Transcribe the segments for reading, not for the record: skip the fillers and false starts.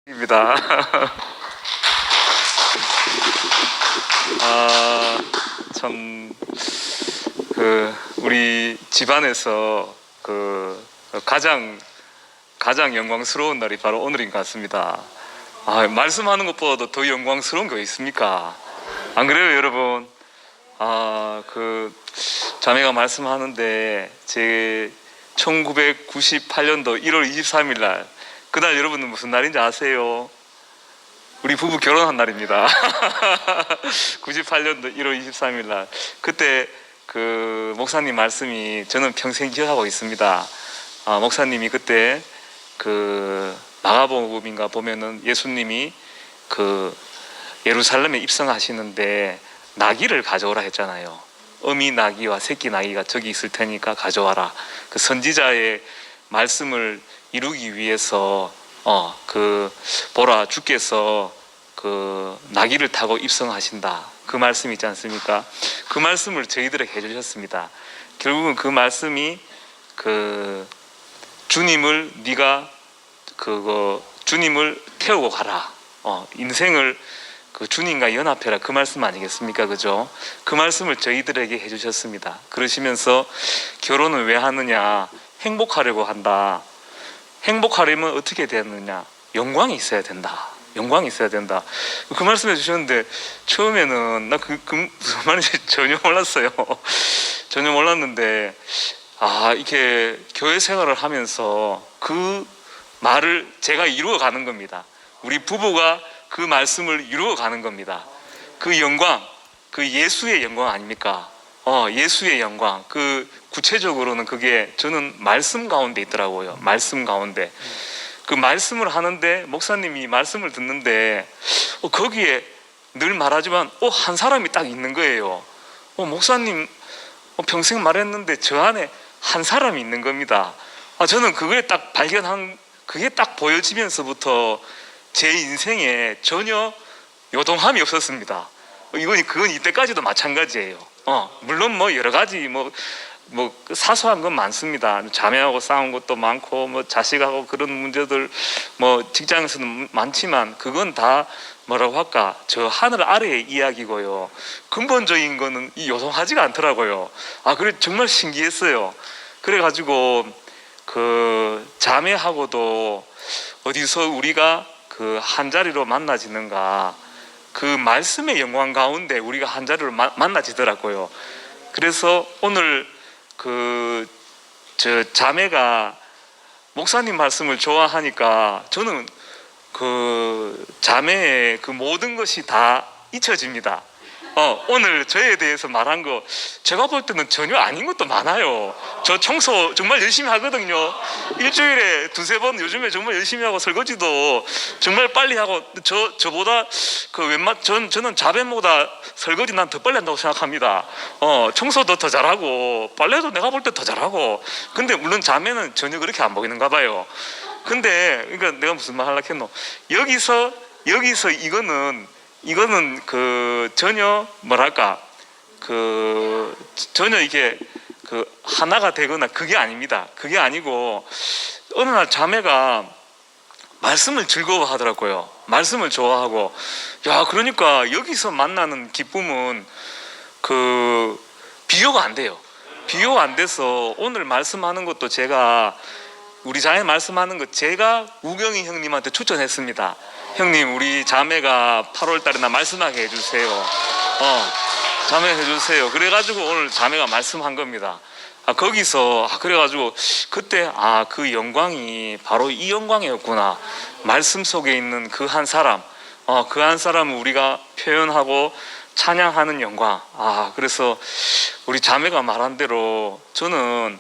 입니다. 참, 우리 집안에서 가장 영광스러운 날이 바로 오늘인 것 같습니다. 말씀하는 것보다도 더 영광스러운 거 있습니까? 안 그래요, 여러분? 자매가 말씀하는데 제 1998년도 1월 23일 날, 그날 여러분은 무슨 날인지 아세요? 우리 부부 결혼한 날입니다. 98년도 1월 23일 날. 그때 목사님 말씀이 저는 평생 기억하고 있습니다. 목사님이 그때 마가복음인가 보면은 예수님이 예루살렘에 입성하시는데 나귀를 가져오라 했잖아요. 어미 나귀와 새끼 나귀가 저기 있을 테니까 가져와라. 그 선지자의 말씀을 이루기 위해서 보라, 주께서 나귀를 타고 입성하신다, 그 말씀이 있지 않습니까? 그 말씀을 저희들에게 해주셨습니다. 결국은 그 말씀이 주님을 네가 주님을 태우고 가라, 인생을 주님과 연합해라, 그 말씀 아니겠습니까? 그죠? 그 말씀을 저희들에게 해주셨습니다. 그러시면서 결혼을 왜 하느냐? 행복하려고 한다. 행복하려면 어떻게 되느냐? 영광이 있어야 된다. 영광이 있어야 된다. 그 말씀해 주셨는데 처음에는 나 무슨 말인지 전혀 몰랐어요. 전혀 몰랐는데 이렇게 교회 생활을 하면서 그 말을 제가 이루어 가는 겁니다. 우리 부부가 그 말씀을 이루어 가는 겁니다. 그 영광, 예수의 영광 아닙니까? 예수의 영광. 구체적으로는 그게 저는 말씀 가운데 있더라고요. 말씀 가운데. 그 말씀을 하는데 목사님이 말씀을 듣는데 거기에 늘 말하지만 한 사람이 딱 있는 거예요. 목사님 평생 말했는데 저 안에 한 사람이 있는 겁니다. 저는 그게 딱 그게 딱 보여지면서부터 제 인생에 전혀 요동함이 없었습니다. 그건 이때까지도 마찬가지예요. 물론 여러 가지 사소한 건 많습니다. 자매하고 싸운 것도 많고 자식하고 그런 문제들 직장에서는 많지만 그건 다 뭐라고 할까, 저 하늘 아래의 이야기고요. 근본적인 거는 요동하지가 않더라고요. 그래 정말 신기했어요. 그래가지고 자매하고도 어디서 우리가 한 자리로 만나지는가, 그 말씀의 영광 가운데 우리가 한 자리로 만나지더라고요. 그래서 오늘 저 자매가 목사님 말씀을 좋아하니까 저는 자매의 모든 것이 다 잊혀집니다. 오늘 저에 대해서 말한 거 제가 볼 때는 전혀 아닌 것도 많아요. 저 청소 정말 열심히 하거든요. 일주일에 두세 번 요즘에 정말 열심히 하고, 설거지도 정말 빨리 하고, 저보다 저는 자매보다 설거지 난 더 빨리 한다고 생각합니다. 청소도 더 잘하고 빨래도 내가 볼 때 더 잘하고. 근데 물론 자매는 전혀 그렇게 안 보이는가 봐요. 근데 그러니까 내가 무슨 말 하려고 했노? 여기서 이거는 전혀 뭐랄까 전혀 이게 하나가 되거나 그게 아닙니다. 그게 아니고 어느 날 자매가 말씀을 즐거워하더라고요. 말씀을 좋아하고, 그러니까 여기서 만나는 기쁨은 비교가 안 돼요. 비교가 안 돼서 오늘 말씀하는 것도 우리 자매 말씀하는 거 제가 우경이 형님한테 추천했습니다. 형님, 우리 자매가 8월 달에 나 말씀하게 해주세요. 자매 해주세요. 그래가지고 오늘 자매가 말씀한 겁니다. 거기서 그래가지고 그때 그 영광이 바로 이 영광이었구나. 말씀 속에 있는 그 한 사람, 그 한 사람을 우리가 표현하고 찬양하는 영광. 그래서 우리 자매가 말한 대로 저는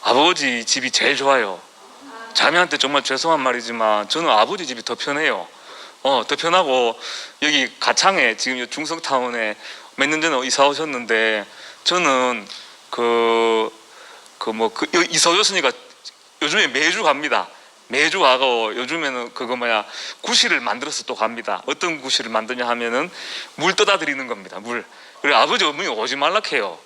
아버지 집이 제일 좋아요. 자매한테 정말 죄송한 말이지만 저는 아버지 집이 더 편해요. 더 편하고, 여기 가창에 지금 중성타운에 몇 년 전에 이사 오셨는데 저는 이사 오셨으니까 요즘에 매주 갑니다. 매주 가고, 요즘에는 구실을 만들어서 또 갑니다. 어떤 구실을 만드냐 하면은 물 떠다 드리는 겁니다. 물. 그래, 아버지 어머니 오지 말라 해요.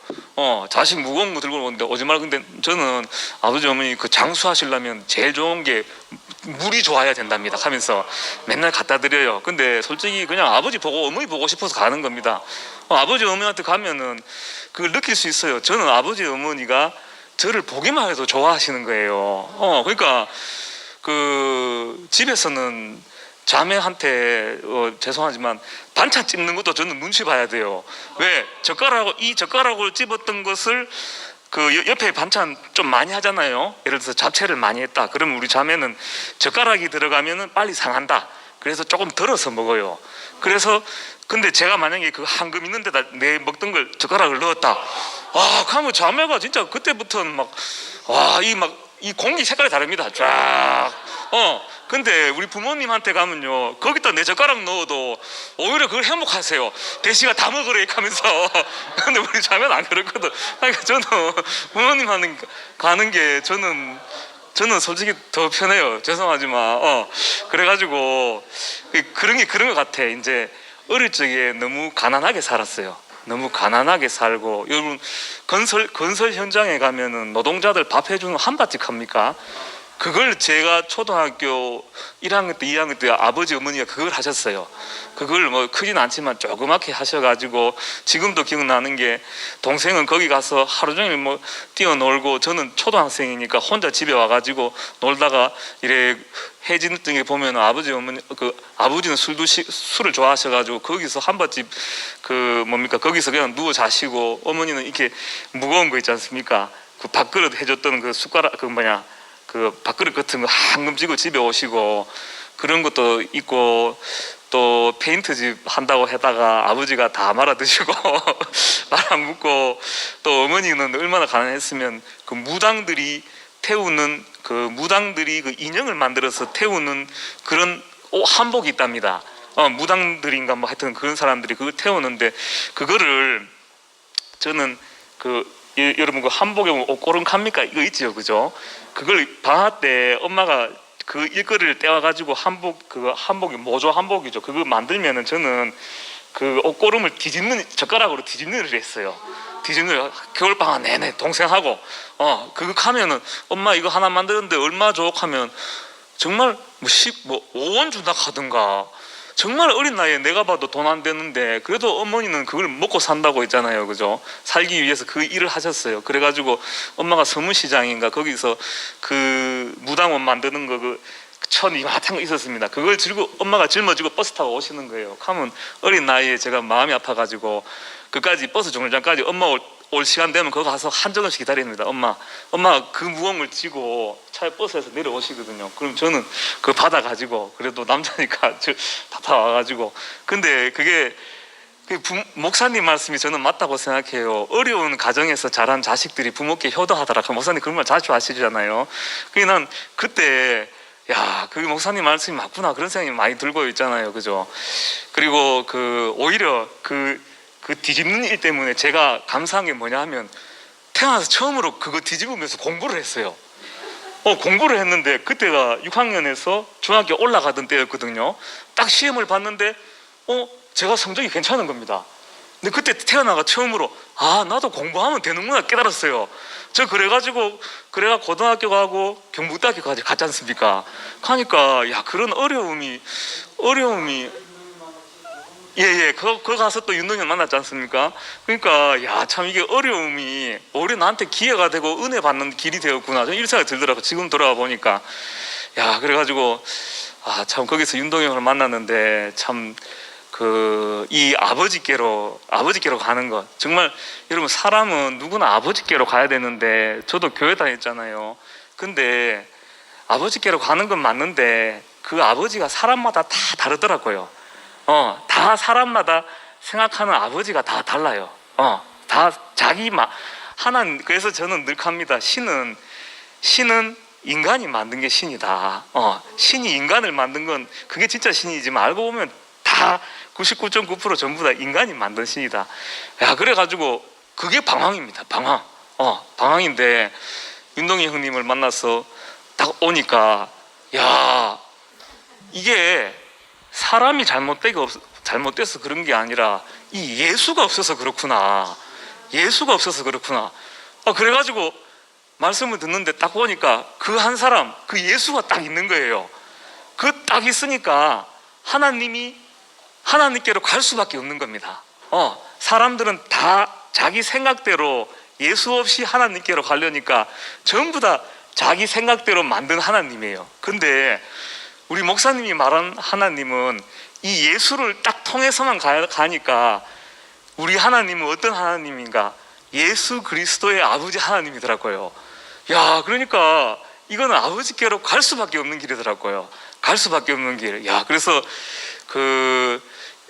자식 무거운 거 들고 오는데 오지 말라. 근데 저는 아버지 어머니 장수하시려면 제일 좋은 게 물이 좋아야 된답니다 하면서 맨날 갖다 드려요. 근데 솔직히 그냥 아버지 보고 어머니 보고 싶어서 가는 겁니다. 아버지 어머니한테 가면은 그걸 느낄 수 있어요. 저는 아버지 어머니가 저를 보기만 해도 좋아하시는 거예요. 그러니까 그 집에서는 자매한테 죄송하지만 반찬 찝는 것도 저는 눈치 봐야 돼요. 왜? 이 젓가락을 집었던 것을 그 옆에 반찬 좀 많이 하잖아요. 예를 들어서 잡채를 많이 했다. 그러면 우리 자매는 젓가락이 들어가면은 빨리 상한다. 그래서 조금 덜어서 먹어요. 그래서 근데 제가 만약에 그 황금 있는 데다 내 먹던 걸 젓가락을 넣었다. 그러면 자매가 진짜 그때부터는 이 공기 색깔이 다릅니다. 쫙. 근데 우리 부모님한테 가면요, 거기다 내 젓가락 넣어도 오히려 그걸 행복하세요. 대시가 다 먹으래 하면서. 근데 우리 자매는 안 그렇거든. 그러니까 저는 부모님한테 가는 게 저는 솔직히 더 편해요. 죄송하지만. 그래가지고 그런 것 같아. 이제 어릴 적에 너무 가난하게 살았어요. 너무 가난하게 살고, 여러분 건설 현장에 가면은 노동자들 밥 해주는 한바집 합니까? 그걸 제가 초등학교 1학년 때 2학년 때 아버지 어머니가 그걸 하셨어요. 그걸 뭐 크진 않지만 조그맣게 하셔가지고, 지금도 기억나는 게 동생은 거기 가서 하루 종일 뭐 뛰어놀고, 저는 초등학생이니까 혼자 집에 와가지고 놀다가 이래 해지는 등에 보면 아버지 어머니 아버지는 술을 좋아하셔가지고 거기서 한바집 거기서 그냥 누워 자시고, 어머니는 이렇게 무거운 거 있지 않습니까? 그 밥그릇 해줬던 그 숟가락 그 밥그릇 같은 거 한금 쥐고 집에 오시고, 그런 것도 있고, 또 페인트집 한다고 하다가 아버지가 다 말아 드시고 말아 묻고, 또 어머니는 얼마나 가난했으면 그 무당들이 그 인형을 만들어서 태우는 그런 한복이 있답니다. 무당들인가 뭐 하여튼 그런 사람들이 그걸 태우는데, 그거를 저는 여러분 그 한복에 옷고름 갑니까? 이거 있지요, 그죠? 그걸 방학 때 엄마가 그 일거리를 떼와가지고 한복이 모조 한복이죠. 그거 만들면은 저는 그 옷고름을 젓가락으로 뒤집는 일을 했어요. 겨울방학 내내 동생하고 그거 하면은 엄마 이거 하나 만드는데 얼마 줘? 하면 정말 5원 준다 하든가, 정말 어린 나이에 내가 봐도 돈 안 되는데, 그래도 어머니는 그걸 먹고 산다고 했잖아요, 그죠? 살기 위해서 그 일을 하셨어요. 그래가지고 엄마가 서문시장인가 거기서 그 무당옷 만드는 거 천 이만한 거 있었습니다. 그걸 엄마가 짊어지고 버스 타고 오시는 거예요. 하면 어린 나이에 제가 마음이 아파가지고 그까지 버스 정류장까지 엄마 올 시간 되면 거기 가서 한정없이 기다립니다. 엄마가 그 무거운 걸 쥐고 차에 버스에서 내려오시거든요. 그럼 저는 그거 받아가지고, 그래도 남자니까 다 와가지고. 근데 그게 목사님 말씀이 저는 맞다고 생각해요. 어려운 가정에서 자란 자식들이 부모께 효도하더라. 목사님 그런 말 자주 하시잖아요. 그래서 난 그때 그 목사님 말씀이 맞구나, 그런 생각이 많이 들고 있잖아요, 그죠? 그리고 오히려 그 뒤집는 일 때문에 제가 감사한 게 뭐냐 하면, 태어나서 처음으로 그거 뒤집으면서 공부를 했어요. 공부를 했는데 그때가 6학년에서 중학교 올라가던 때였거든요. 딱 시험을 봤는데 제가 성적이 괜찮은 겁니다. 근데 그때 태어나가 처음으로 나도 공부하면 되는구나 깨달았어요. 저 그래가 고등학교 가고 경북대학교까지 갔지 않습니까? 가니까 그런 어려움이 그거 가서 또 윤동현 만났지 않습니까? 그러니까 참 이게 어려움이 오히려 나한테 기회가 되고 은혜 받는 길이 되었구나, 저는 이런 생각이 들더라고요. 지금 돌아와 보니까. 그래가지고 참 거기서 윤동현을 만났는데, 참 이 아버지께로 가는 것, 정말 여러분 사람은 누구나 아버지께로 가야 되는데, 저도 교회 다녔잖아요. 근데 아버지께로 가는 건 맞는데 그 아버지가 사람마다 다 다르더라고요. 다 사람마다 생각하는 아버지가 다 달라요. 다 그래서 저는 늘 합니다. 신은 인간이 만든 게 신이다. 신이 인간을 만든 건 그게 진짜 신이지만, 알고 보면 다 99.9% 전부 다 인간이 만든 신이다. 그래가지고 그게 방황입니다. 방황인데, 윤동희 형님을 만나서 딱 오니까 이게 사람이 잘못돼서 그런 게 아니라 예수가 없어서 그렇구나. 그래가지고 말씀을 듣는데 딱 보니까 그 한 사람, 그 예수가 딱 있는 거예요. 그 딱 있으니까 하나님께로 갈 수밖에 없는 겁니다. 사람들은 다 자기 생각대로 예수 없이 하나님께로 가려니까 전부 다 자기 생각대로 만든 하나님이에요. 근데 우리 목사님이 말한 하나님은 이 예수를 딱 통해서만 가니까 우리 하나님은 어떤 하나님인가? 예수 그리스도의 아버지 하나님이더라고요. 야, 그러니까 이거는 아버지께로 갈 수밖에 없는 길이더라고요. 갈 수밖에 없는 길. 야, 그래서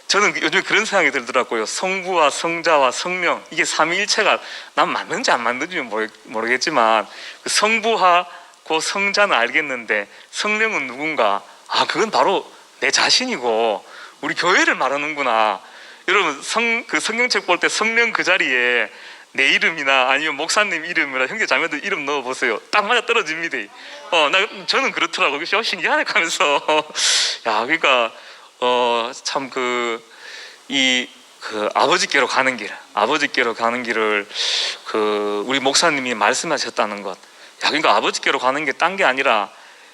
저는 요즘 그런 생각이 들더라고요. 성부와 성자와 성령, 이게 삼위일체가 난 맞는지 안 맞는지 모르겠지만 성부하고 성자는 알겠는데 성령은 누군가? 그건 바로 내 자신이고 우리 교회를 말하는구나. 여러분 성경책 볼 때 성령 그 자리에 내 이름이나 아니면 목사님 이름이나 형제 자매들 이름 넣어보세요. 딱 맞아 떨어집니다. 저는 그렇더라고요. 신기하네 하면서 야, 그러니까 참 아버지께로 가는 길을 우리 목사님이 말씀하셨다는 것. 야, 그러니까 아버지께로 가는 게 딴 게 아니라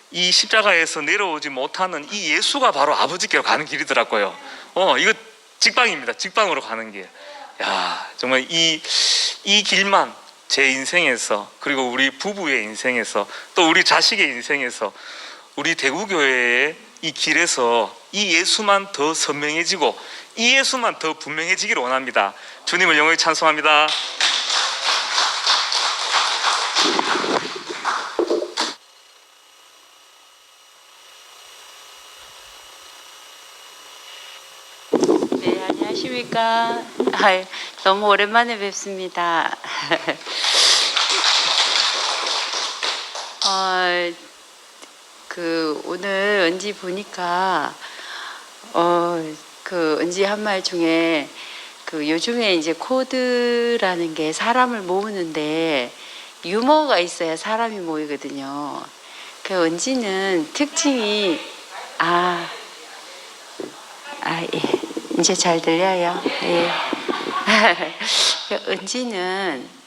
이 십자가에서 내려오지 못하는 이 예수가 바로 아버지께로 가는 길이더라고요. 이거 직방입니다. 직방으로 가는 길. 야, 정말 이 길만 제 인생에서, 그리고 우리 부부의 인생에서, 또 우리 자식의 인생에서, 우리 대구교회의 이 길에서 이 예수만 더 선명해지고 이 예수만 더 분명해지기를 원합니다. 주님을 영원히 찬송합니다. 네, 안녕하십니까. 너무 오랜만에 뵙습니다. 오늘 은지 보니까 은지 한 말 중에 요즘에 이제 코드라는 게 사람을 모으는데 유머가 있어야 사람이 모이거든요. 은지는 특징이 예. 이제 잘 들려요. 예. 은지는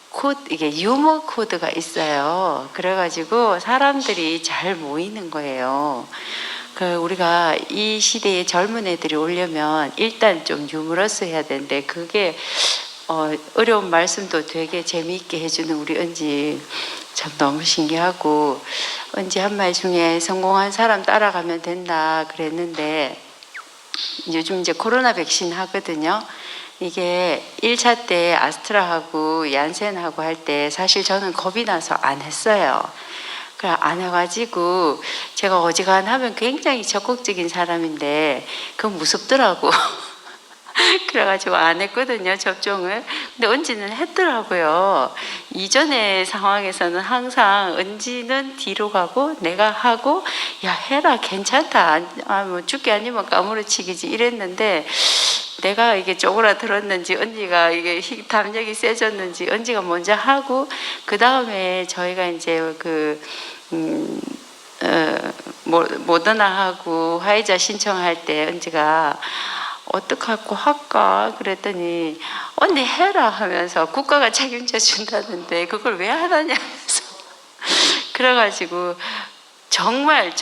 이게 유머 코드가 있어요. 그래가지고 사람들이 잘 모이는 거예요. 우리가 이 시대에 젊은 애들이 오려면 일단 좀 유머러스 해야 되는데 그게 어려운 말씀도 되게 재미있게 해주는 우리 은지 참 너무 신기하고, 은지 한 말 중에 성공한 사람 따라가면 된다 그랬는데 요즘 이제 코로나 백신 하거든요. 이게 1차 때 아스트라하고 얀센하고 할 때 사실 저는 겁이 나서 안 했어요. 그래 안 해가지고 제가 어지간하면 굉장히 적극적인 사람인데 그건 무섭더라고. 그래가지고 안 했거든요, 접종을. 근데 은지는 했더라고요. 이전의 상황에서는 항상 은지는 뒤로 가고 내가 하고 야 해라 괜찮다, 뭐 죽기 아니면 까무러치기지 이랬는데 내가 이게 쪼그라들었는지 은지가 이게 담력이 세졌는지 은지가 먼저 하고 그 다음에 저희가 이제 모더나하고 화이자 신청할 때 은지가 어떡하고 할까 그랬더니 언니 해라 하면서 국가가 책임져 준다는데 그걸 왜 하느냐면서 그래가지고 정말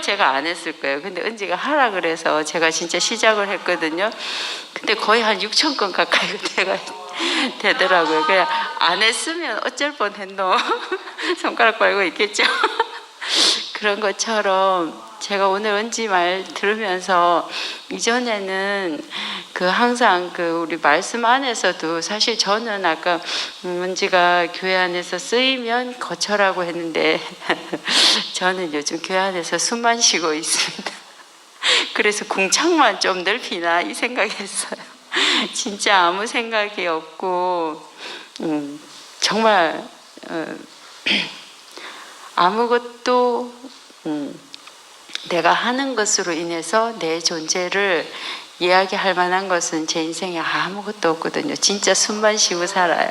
제가 안 했을 거예요. 근데 은지가 하라 그래서 제가 진짜 시작을 했거든요. 근데 거의 한 6천 건 가까이 되더라고요. 그냥 안 했으면 어쩔 뻔했노. 손가락 빨고 있겠죠. 그런 것처럼 제가 오늘 은지 말 들으면서 이전에는 항상 우리 말씀 안에서도 사실 저는 아까 은지가 교회 안에서 쓰이면 거처라고 했는데 저는 요즘 교회 안에서 숨만 쉬고 있습니다. 그래서 궁창만 좀 넓히나 이 생각했어요. 진짜 아무 생각이 없고 정말 아무것도 내가 하는 것으로 인해서 내 존재를 이야기할 만한 것은 제 인생에 아무것도 없거든요. 진짜 숨만 쉬고 살아요.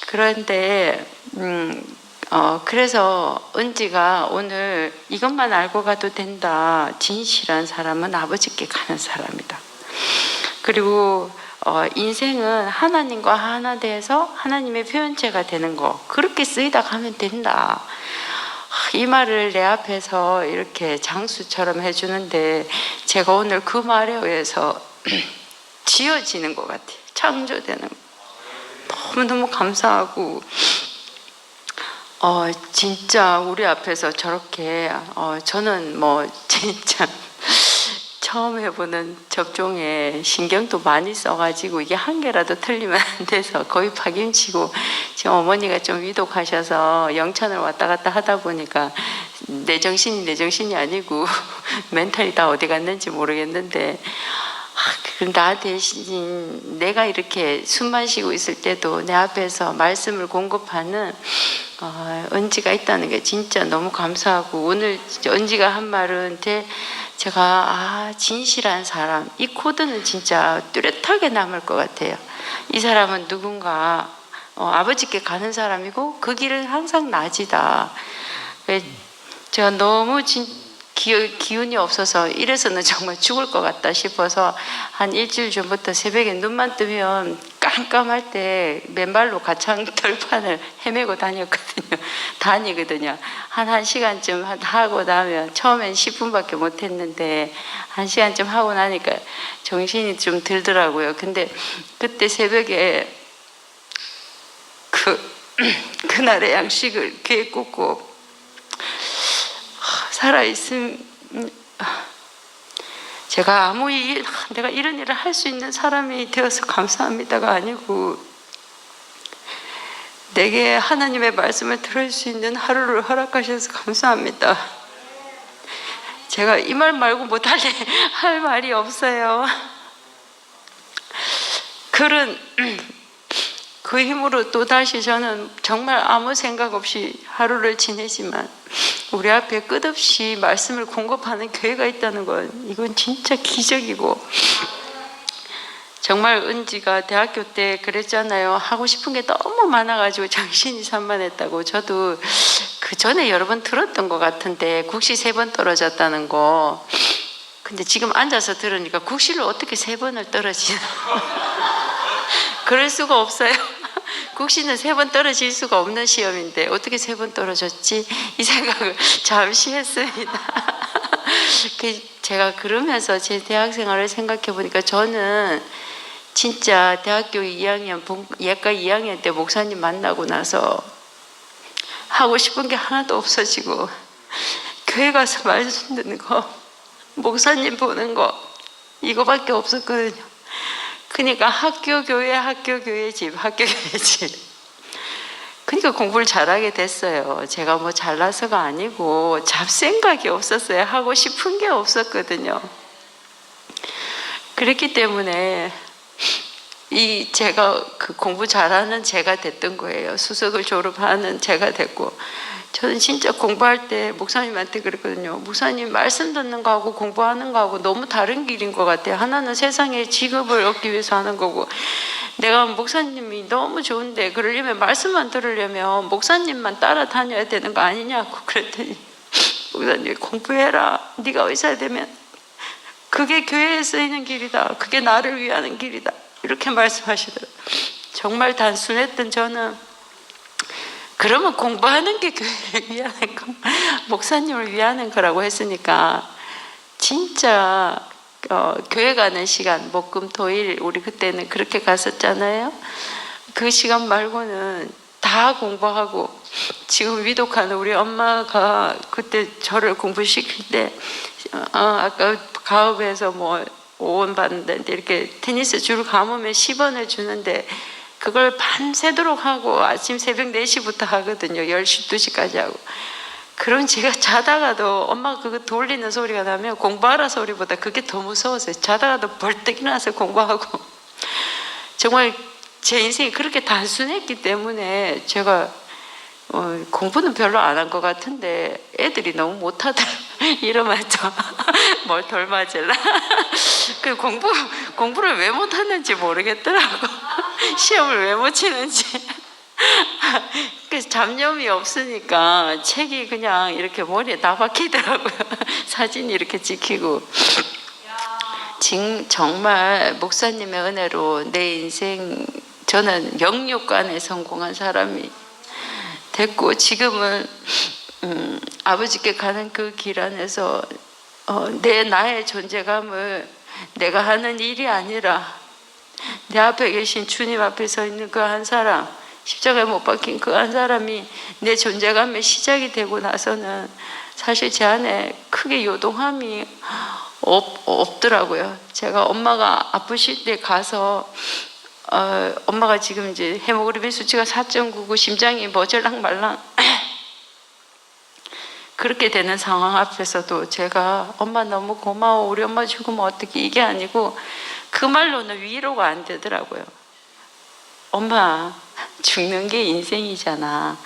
그런데 그래서 은지가 오늘 이것만 알고 가도 된다. 진실한 사람은 아버지께 가는 사람이다. 그리고 인생은 하나님과 하나 돼서 하나님의 표현체가 되는 거, 그렇게 쓰이다 가면 된다. 이 말을 내 앞에서 이렇게 장수처럼 해주는데 제가 오늘 그 말에 의해서 지어지는 것 같아요. 창조되는 거. 너무너무 감사하고 진짜 우리 앞에서 저렇게 저는 뭐 진짜 처음 해보는 접종에 신경도 많이 써가지고 이게 한 개라도 틀리면 안 돼서 거의 파김치고, 지금 어머니가 좀 위독하셔서 영천을 왔다 갔다 하다 보니까 내 정신이 아니고 멘탈이 다 어디 갔는지 모르겠는데, 나 대신 내가 이렇게 숨만 쉬고 있을 때도 내 앞에서 말씀을 공급하는 은지가 있다는 게 진짜 너무 감사하고, 오늘 은지가 한 말은 제가 진실한 사람, 이 코드는 진짜 뚜렷하게 남을 것 같아요. 이 사람은 누군가 아버지께 가는 사람이고 그 길은 항상 낮이다. 제가 너무 기운이 없어서 이래서는 정말 죽을 것 같다 싶어서 한 일주일 전부터 새벽에 눈만 뜨면 깜깜할 때 맨발로 가창 덜판을 헤매고 다니거든요. 한 1시간쯤 하고 나면, 처음엔 10분밖에 못 했는데 1시간쯤 하고 나니까 정신이 좀 들더라고요. 근데 그때 새벽에 그날의 양식을 귀에 꽂고 살아있음, 제가 내가 이런 일을 할 수 있는 사람이 되어서 감사합니다가 아니고, 내게 하나님의 말씀을 들을 수 있는 하루를 허락하셔서 감사합니다. 제가 이 말 말고 뭐 달리 할 말이 없어요. 글은 그 힘으로 또다시 저는 정말 아무 생각 없이 하루를 지내지만 우리 앞에 끝없이 말씀을 공급하는 교회가 있다는 건, 이건 진짜 기적이고, 정말 은지가 대학교 때 그랬잖아요. 하고 싶은 게 너무 많아가지고 정신이 산만했다고. 저도 그 전에 여러 번 들었던 것 같은데, 국시 3번 떨어졌다는 거. 근데 지금 앉아서 들으니까 국시를 어떻게 3번을 떨어지나. 그럴 수가 없어요. 국시는 3번 떨어질 수가 없는 시험인데 어떻게 3번 떨어졌지? 이 생각을 잠시 했습니다. 제가 그러면서 제 대학 생활을 생각해 보니까, 저는 진짜 대학교 2학년, 예과 2학년 때 목사님 만나고 나서 하고 싶은 게 하나도 없어지고, 교회 가서 말씀 듣는 거, 목사님 보는 거, 이거밖에 없었거든요. 그러니까 학교 교회 집. 그러니까 공부를 잘하게 됐어요. 제가 뭐 잘나서가 아니고 잡생각이 없었어요. 하고 싶은 게 없었거든요. 그랬기 때문에 제가 공부 잘하는 제가 됐던 거예요. 수석을 졸업하는 제가 됐고, 저는 진짜 공부할 때 목사님한테 그랬거든요. 목사님, 말씀 듣는 거하고 공부하는 거하고 너무 다른 길인 것 같아요. 하나는 세상에 직업을 얻기 위해서 하는 거고, 내가 목사님이 너무 좋은데 그러려면, 말씀만 들으려면 목사님만 따라다녀야 되는 거 아니냐고 그랬더니, 목사님이 공부해라. 네가 의사 되면 그게 교회에 쓰이는 길이다. 그게 나를 위하는 길이다. 이렇게 말씀하시더라고요. 정말 단순했던 저는, 그러면 공부하는 게 교회를 위하는 거, 목사님을 위하는 거라고 했으니까, 진짜 교회 가는 시간, 목금토일, 우리 그때는 그렇게 갔었잖아요. 그 시간 말고는 다 공부하고, 지금 위독한 우리 엄마가 그때 저를 공부시킬 때, 아까 가업에서 뭐 5원 받는데 이렇게 테니스 줄 감으면 10원을 주는데, 그걸 밤새도록 하고 아침 새벽 4시부터 하거든요. 10시, 2시까지 하고. 그럼 제가 자다가도 엄마가 그거 돌리는 소리가 나면 공부하라 소리보다 그게 더 무서웠어요. 자다가도 벌떡 일어나서 공부하고. 정말 제 인생이 그렇게 단순했기 때문에 제가 공부는 별로 안 한 것 같은데 애들이 너무 못하더라고요. 이러면 뭘 덜 맞을라. 그 공부를 왜 못하는지 모르겠더라고. 시험을 왜 못 치는지. 그래서 잡념이 없으니까 책이 그냥 이렇게 머리에 다 박히더라고요. 사진이 이렇게 찍히고. 정말 목사님의 은혜로 내 인생, 저는 영육간에 성공한 사람이 됐고, 지금은 아버지께 가는 그 길 안에서 나의 존재감을 내가 하는 일이 아니라 내 앞에 계신 주님 앞에 서 있는 그 한 사람, 십자가에 못 박힌 그 한 사람이 내 존재감의 시작이 되고 나서는 사실 제 안에 크게 요동함이 없더라고요. 제가 엄마가 아프실 때 가서 엄마가 지금 이제 헤모글로빈 수치가 4.99, 심장이 모질랑 말랑 그렇게 되는 상황 앞에서도 제가 엄마 너무 고마워, 우리 엄마 죽으면 어떻게, 이게 아니고 그 말로는 위로가 안 되더라고요. 엄마 죽는 게 인생이잖아.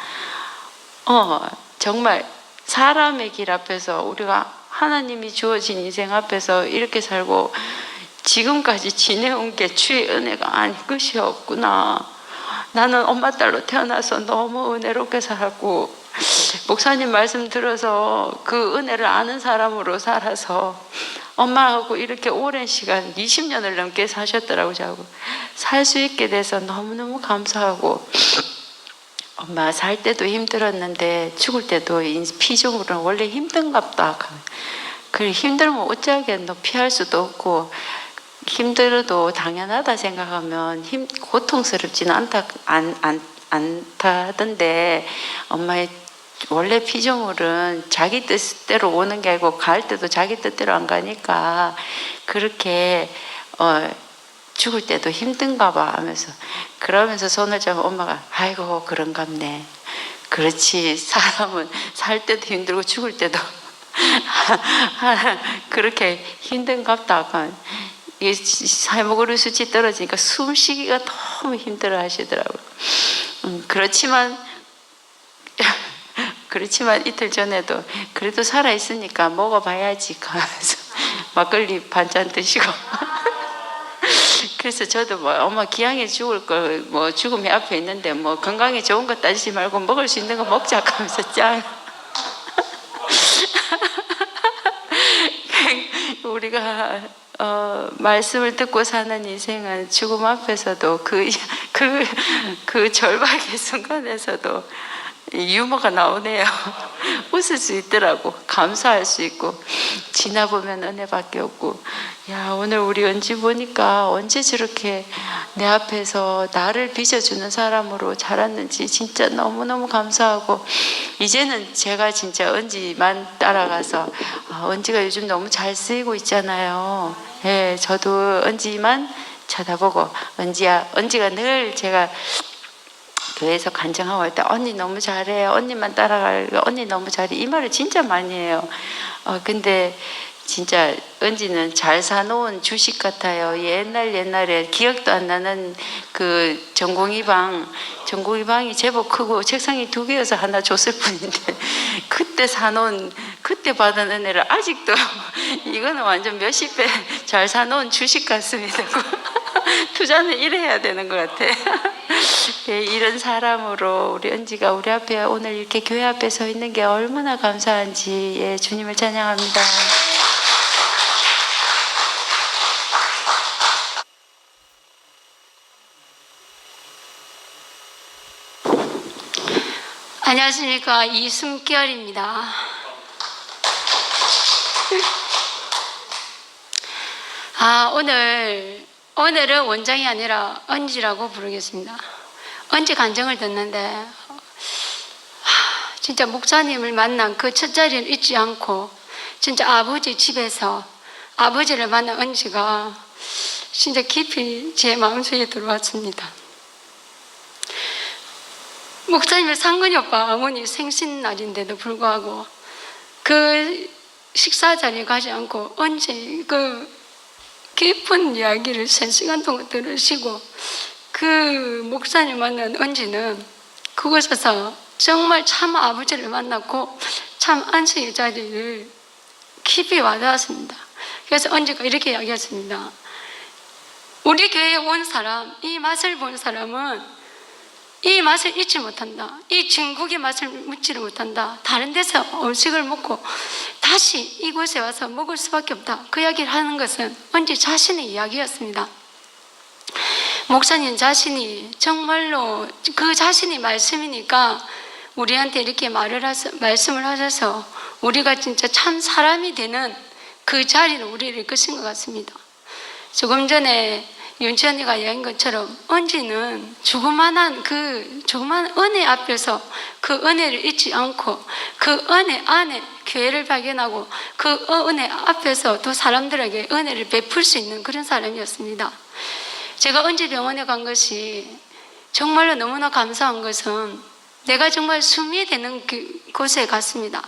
정말 사람의 길 앞에서, 우리가 하나님이 주어진 인생 앞에서 이렇게 살고 지금까지 지내온 게 주의 은혜가 아닌 것이 없구나. 나는 엄마 딸로 태어나서 너무 은혜롭게 살았고, 목사님 말씀 들어서 그 은혜를 아는 사람으로 살아서 엄마하고 이렇게 오랜 시간 20년을 넘게 사셨더라고요. 살 수 있게 돼서 너무너무 감사하고, 엄마 살 때도 힘들었는데 죽을 때도 피조물은 원래 힘든갑다. 그래, 힘들면 어찌하겠노. 피할 수도 없고 힘들어도 당연하다 생각하면 고통스럽지는 않다던데, 엄마의 원래 피조물은 자기 뜻대로 오는 게 아니고 갈 때도 자기 뜻대로 안 가니까 그렇게 죽을 때도 힘든가 봐 하면서, 그러면서 손을 잡고 엄마가 아이고 그런갑네. 그렇지, 사람은 살 때도 힘들고 죽을 때도 그렇게 힘든갑다. 이게 헤모글로빈 수치 떨어지니까 숨쉬기가 너무 힘들어 하시더라고요. 그렇지만 이틀 전에도 그래도 살아있으니까 먹어봐야지 하면서 막걸리 반잔 드시고 그래서 저도 엄마 기왕에 죽을 걸 죽음이 앞에 있는데 건강에 좋은 거 따지지 말고 먹을 수 있는 거 먹자 하면서 짱 우리가 말씀을 듣고 사는 인생은 죽음 앞에서도 그 절박의 순간에서도 유머가 나오네요. 웃을 수 있더라고. 감사할 수 있고, 지나보면 은혜밖에 없고. 야, 오늘 우리 은지 보니까 언제 저렇게 내 앞에서 나를 빚어주는 사람으로 자랐는지 진짜 너무너무 감사하고, 이제는 제가 진짜 은지만 따라가서 은지가 요즘 너무 잘 쓰이고 있잖아요. 예, 저도 은지만 쳐다보고, 은지가 늘 제가 교회에서 간증하고 할 때 언니 너무 잘해, 언니만 따라갈, 언니 너무 잘해, 이 말을 진짜 많이 해요. 근데 진짜 은지는 잘 사놓은 주식 같아요. 옛날에 기억도 안 나는 그 전공의방이 제법 크고 책상이 2개여서 하나 줬을 뿐인데 그때 받은 은혜를 아직도 이거는 완전 몇십 배 잘 사놓은 주식 같습니다. 투자는 이래야 되는 것 같아. 예, 이런 사람으로 우리 은지가 우리 앞에 오늘 이렇게 교회 앞에 서 있는 게 얼마나 감사한지, 예, 주님을 찬양합니다. 안녕하십니까, 이승결입니다. 오늘은 원장이 아니라 은지라고 부르겠습니다. 은지 간증을 듣는데 진짜 목사님을 만난 그 첫 자리를 잊지 않고 진짜 아버지 집에서 아버지를 만난 은지가 진짜 깊이 제 마음속에 들어왔습니다. 목사님의 상근이 오빠 어머니 생신날인데도 불구하고 그 식사 자리에 가지 않고 은지 그 깊은 이야기를 3시간 동안 들으시고, 그 목사님 만난 은지는 그곳에서 정말 참 아버지를 만났고 참 안식의 자리를 깊이 와닿았습니다. 그래서 은지가 이렇게 이야기했습니다. 우리 교회에 온 사람, 이 맛을 본 사람은 이 맛을 잊지 못한다. 이 진국의 맛을 묻지를 못한다. 다른 데서 음식을 먹고 다시 이곳에 와서 먹을 수밖에 없다. 그 이야기를 하는 것은 언제 자신의 이야기였습니다. 목사님 자신이 정말로 그 자신이 말씀이니까 우리한테 이렇게 말씀을 하셔서 우리가 진짜 참 사람이 되는 그 자리를 우리를 이끄신 것 같습니다. 조금 전에 윤지 언니가 이야기한 것처럼 언제는 조그만한 은혜 앞에서 그 은혜를 잊지 않고 그 은혜 안에 교회를 발견하고 그 은혜 앞에서 또 사람들에게 은혜를 베풀 수 있는 그런 사람이었습니다. 제가 은지병원에 간 것이 정말로 너무나 감사한 것은 내가 정말 숨이 되는 곳에 갔습니다.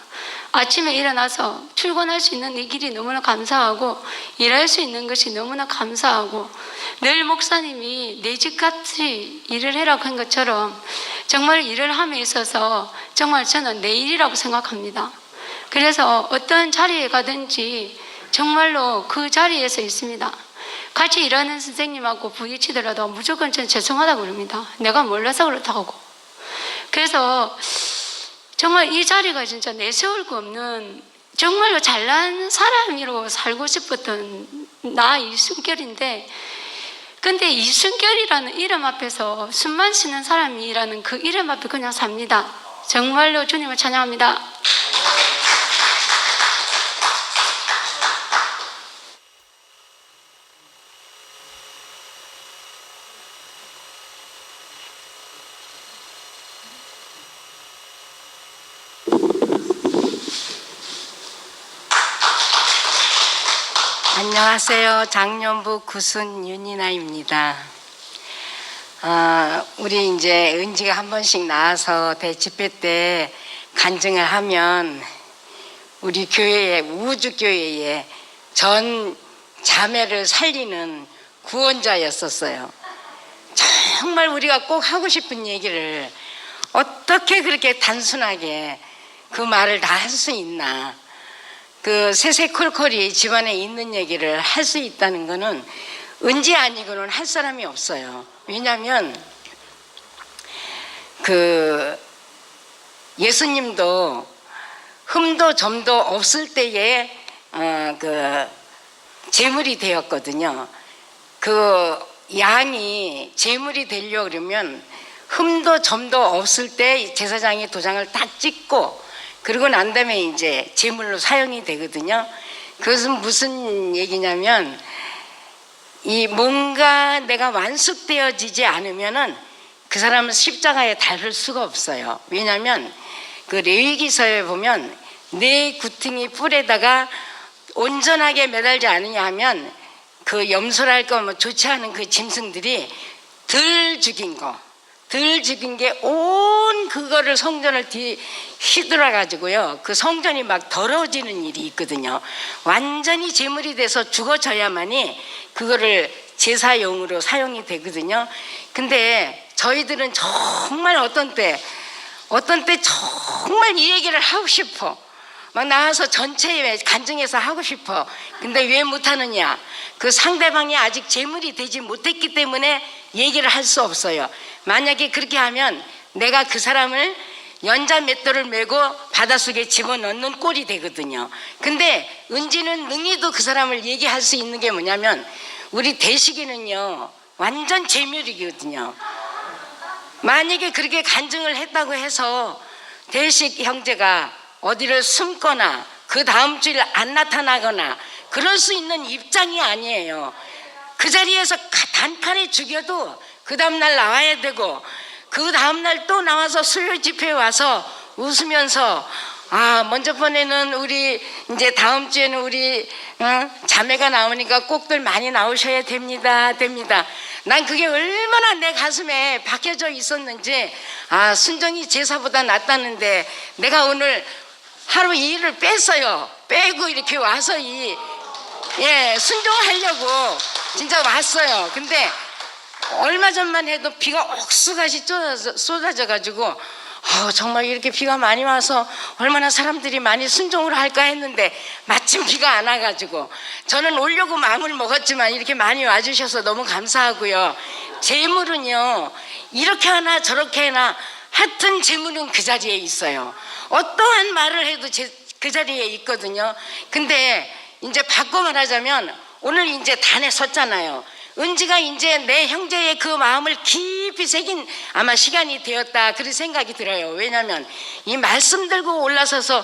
아침에 일어나서 출근할 수 있는 이 길이 너무나 감사하고 일할 수 있는 것이 너무나 감사하고 늘 목사님이 내 집같이 일을 해라고 한 것처럼 정말 일을 함에 있어서 정말 저는 내 일이라고 생각합니다. 그래서 어떤 자리에 가든지 정말로 그 자리에서 있습니다. 같이 일하는 선생님하고 부딪히더라도 무조건 저는 죄송하다고 그럽니다. 내가 몰라서 그렇다고. 그래서 정말 이 자리가 진짜 내세울 거 없는 정말로 잘난 사람으로 살고 싶었던 나 이순결인데, 근데 이순결이라는 이름 앞에서 숨만 쉬는 사람이라는 그 이름 앞에 그냥 삽니다. 정말로 주님을 찬양합니다. 안녕하세요. 장년부 구순 윤이나입니다. 우리 이제 은지가 한 번씩 나와서 대집회 때 간증을 하면 우리 교회에 우주교회에 전 자매를 살리는 구원자였었어요. 정말 우리가 꼭 하고 싶은 얘기를 어떻게 그렇게 단순하게 그 말을 다 할 수 있나. 그 세세콜콜이 집안에 있는 얘기를 할 수 있다는 거는 은지 아니고는 할 사람이 없어요. 왜냐하면 그 예수님도 흠도 점도 없을 때에 그 제물이 되었거든요. 그 양이 제물이 되려고 그러면 흠도 점도 없을 때 제사장이 도장을 딱 찍고 그러고 난 다음에 이제 제물로 사용이 되거든요. 그것은 무슨 얘기냐면 이 뭔가 내가 완숙되어지지 않으면은 그 사람은 십자가에 달릴 수가 없어요. 왜냐하면 그 레위기서에 보면 내 구퉁이 뿔에다가 온전하게 매달지 않으냐 하면 그 염소랄 거 뭐 좋지 않은 그 짐승들이 덜 죽인 게 온 그거를 성전을 휘둘러 가지고요. 그 성전이 막 더러워지는 일이 있거든요. 완전히 제물이 돼서 죽어져야만이 그거를 제사용으로 사용이 되거든요. 근데 저희들은 정말 어떤 때 정말 이 얘기를 하고 싶어. 막 나와서 전체에 간증해서 하고 싶어. 근데 왜 못하느냐? 그 상대방이 아직 제물이 되지 못했기 때문에 얘기를 할 수 없어요. 만약에 그렇게 하면 내가 그 사람을 연자 맷돌을 메고 바닷속에 집어넣는 꼴이 되거든요. 근데 은지는 능히도 그 사람을 얘기할 수 있는 게 뭐냐면 우리 대식이는요 완전 제물이거든요. 만약에 그렇게 간증을 했다고 해서 대식 형제가 어디를 숨거나 그 다음 주일 안 나타나거나 그럴 수 있는 입장이 아니에요. 그 자리에서 단칼에 죽여도 그 다음날 나와야 되고 그 다음날 또 나와서 수요일 집회에 와서 웃으면서 먼저 번에는 우리 이제 다음 주에는 우리 자매가 나오니까 꼭들 많이 나오셔야 됩니다. 난 그게 얼마나 내 가슴에 박혀져 있었는지 순정이 제사보다 낫다는데 내가 오늘 하루 2일을 뺐어요. 빼고 이렇게 와서 순종하려고 진짜 왔어요. 근데 얼마 전만 해도 비가 옥수같이 쏟아져 가지고 정말 이렇게 비가 많이 와서 얼마나 사람들이 많이 순종을 할까 했는데 마침 비가 안 와가지고 저는 오려고 마음을 먹었지만 이렇게 많이 와주셔서 너무 감사하고요. 재물은요, 이렇게 하나 저렇게 하나 하여튼 재물은 그 자리에 있어요. 어떠한 말을 해도 그 자리에 있거든요. 근데 이제 바꿔 말하자면 오늘 이제 단에 섰잖아요. 은지가 이제 내 형제의 그 마음을 깊이 새긴 아마 시간이 되었다, 그런 생각이 들어요. 왜냐하면 이 말씀 들고 올라서서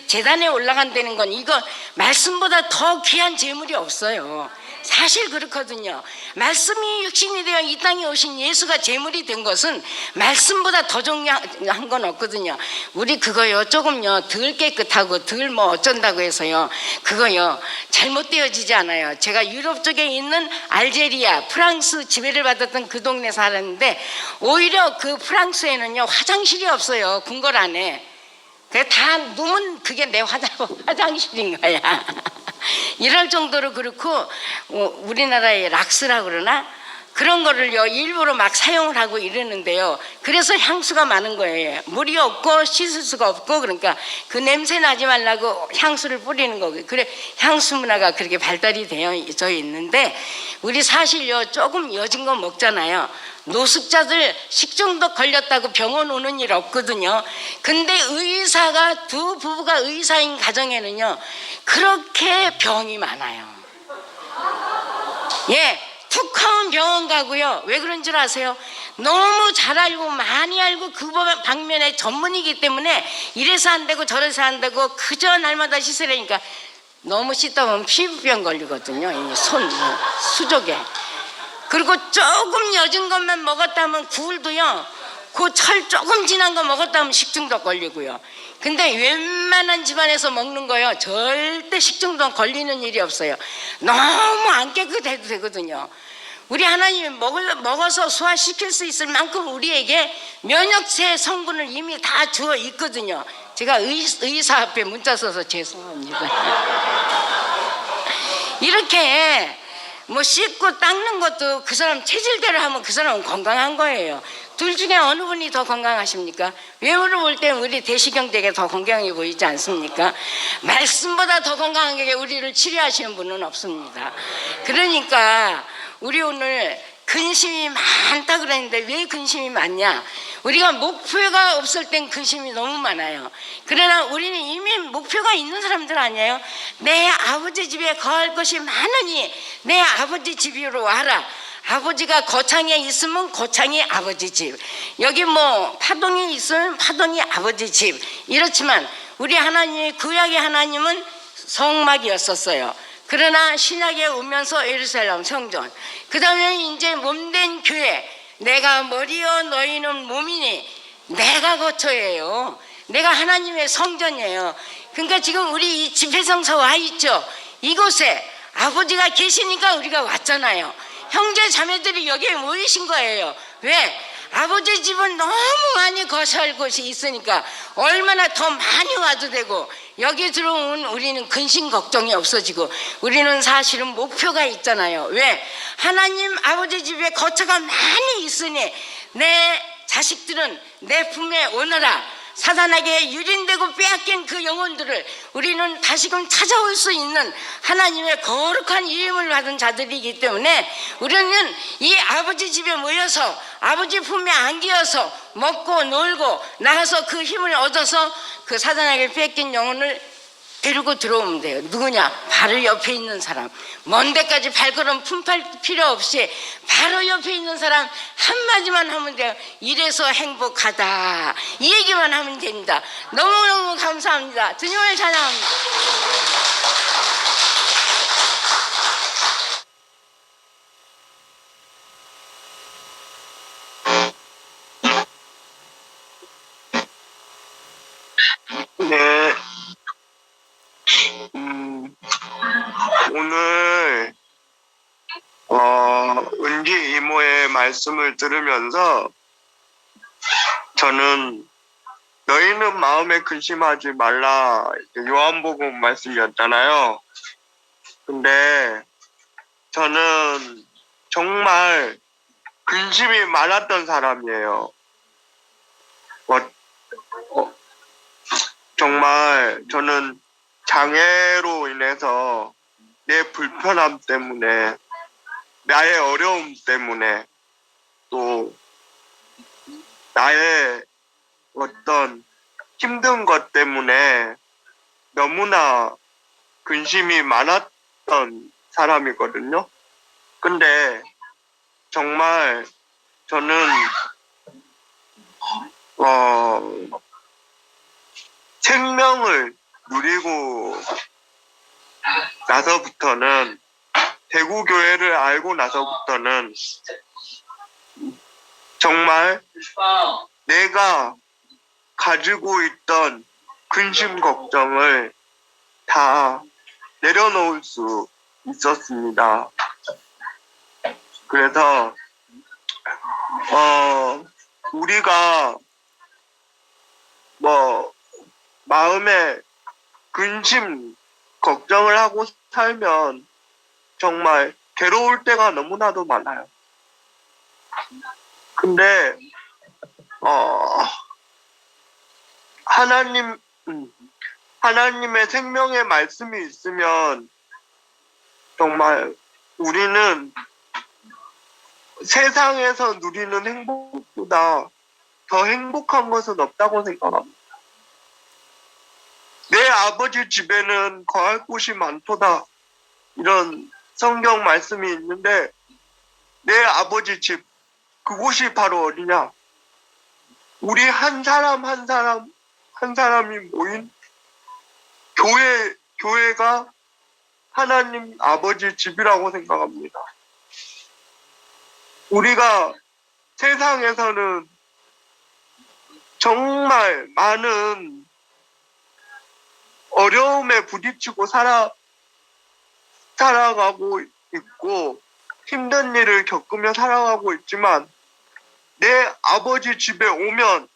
재단에 올라간다는 건 이거 말씀보다 더 귀한 재물이 없어요. 사실 그렇거든요. 말씀이 육신이 되어 이 땅에 오신 예수가 재물이 된 것은 말씀보다 더 중요한 건 없거든요. 우리 그거요 조금요 덜 깨끗하고 덜 뭐 어쩐다고 해서요 그거요 잘못되어지지 않아요. 제가 유럽 쪽에 있는 알제리아, 프랑스 지배를 받았던 그 동네 살았는데 오히려 그 프랑스에는요 화장실이 없어요. 궁궐 안에. 다 누면 그게 내 화장실인 거야. 이럴 정도로 그렇고 우리나라의 락스라고 그러나 그런 거를요 일부러 막 사용을 하고 이러는데요. 그래서 향수가 많은 거예요. 물이 없고 씻을 수가 없고 그러니까 그 냄새 나지 말라고 향수를 뿌리는 거고요. 그래 향수 문화가 그렇게 발달이 되어 있는데 우리 사실요 조금 여진 거 먹잖아요. 노숙자들 식중독 걸렸다고 병원 오는 일 없거든요. 근데 의사가 두 부부가 의사인 가정에는요 그렇게 병이 많아요. 예, 툭하면 병원 가고요. 왜 그런 줄 아세요? 너무 잘 알고 많이 알고 그 방면의 전문이기 때문에 이래서 안 되고 저래서 안 되고 그저 날마다 씻으려니까 너무 씻다 보면 피부병 걸리거든요. 이 손 수족에. 그리고 조금 여진 것만 먹었다면 굴도요 그 철 조금 지난 거 먹었다면 식중독 걸리고요. 근데 웬만한 집안에서 먹는 거요 절대 식중독 걸리는 일이 없어요. 너무 안 깨끗해도 되거든요. 우리 하나님이 먹어서 소화시킬 수 있을 만큼 우리에게 면역체 성분을 이미 다 주어 있거든요. 제가 의사 앞에 문자 써서 죄송합니다. 이렇게 뭐 씻고 닦는 것도 그 사람 체질대로 하면 그 사람은 건강한 거예요. 둘 중에 어느 분이 더 건강하십니까? 외모로 볼 때 우리 대시경제가 더 건강해 보이지 않습니까? 말씀보다 더 건강하게 우리를 치료하시는 분은 없습니다. 그러니까 우리 오늘 근심이 많다 그랬는데 왜 근심이 많냐? 우리가 목표가 없을 땐 근심이 너무 많아요. 그러나 우리는 이미 목표가 있는 사람들 아니에요? 내 아버지 집에 거할 것이 많으니 내 아버지 집으로 와라. 아버지가 거창에 있으면 거창이 아버지 집, 여기 뭐 파동이 있으면 파동이 아버지 집. 이렇지만 우리 하나님이 구약의 하나님은 성막이었었어요. 그러나 신약에 오면서 예루살렘 성전, 그 다음에 이제 몸된 교회, 내가 머리여 너희는 몸이니 내가 거처예요. 내가 하나님의 성전이에요. 그러니까 지금 우리 이 집회성서 와 있죠. 이곳에 아버지가 계시니까 우리가 왔잖아요. 형제 자매들이 여기에 모이신 거예요. 왜? 아버지 집은 너무 많이 거처할 곳이 있으니까 얼마나 더 많이 와도 되고, 여기 들어온 우리는 근심 걱정이 없어지고, 우리는 사실은 목표가 있잖아요. 왜? 하나님 아버지 집에 거처가 많이 있으니 내 자식들은 내 품에 오너라. 사단에게 유린되고 빼앗긴 그 영혼들을 우리는 다시금 찾아올 수 있는 하나님의 거룩한 이름을 받은 자들이기 때문에 우리는 이 아버지 집에 모여서 아버지 품에 안기어서 먹고 놀고 나가서 그 힘을 얻어서 그 사단에게 뺏긴 영혼을 데리고 들어오면 돼요. 누구냐? 바로 옆에 있는 사람. 먼 데까지 발걸음 품팔 필요 없이 바로 옆에 있는 사람 한마디만 하면 돼요. 이래서 행복하다, 이 얘기만 하면 됩니다. 너무너무 감사합니다. 주님을 찬양합니다. 네. 오늘 은지 이모의 말씀을 들으면서 저는 너희는 마음에 근심하지 말라, 요한복음 말씀이었잖아요. 근데 저는 정말 근심이 많았던 사람이에요. 정말 저는 장애로 인해서 내 불편함 때문에, 나의 어려움 때문에, 또 나의 어떤 힘든 것 때문에 너무나 근심이 많았던 사람이거든요. 근데 정말 저는 생명을 누리고 나서부터는, 대구교회를 알고 나서부터는 정말 내가 가지고 있던 근심 걱정을 다 내려놓을 수 있었습니다. 그래서 우리가 뭐 마음에 근심 걱정을 하고 살면 정말 괴로울 때가 너무나도 많아요. 근데 하나님의 생명의 말씀이 있으면 정말 우리는 세상에서 누리는 행복보다 더 행복한 것은 없다고 생각합니다. 내 아버지 집에는 거할 곳이 많도다, 이런 성경 말씀이 있는데, 내 아버지 집, 그곳이 바로 어디냐? 우리 한 사람이 모인 교회가 하나님 아버지 집이라고 생각합니다. 우리가 세상에서는 정말 많은 어려움에 부딪히고 살아가고 있고, 힘든 일을 겪으며 살아가고 있지만, 내 아버지 집에 오면,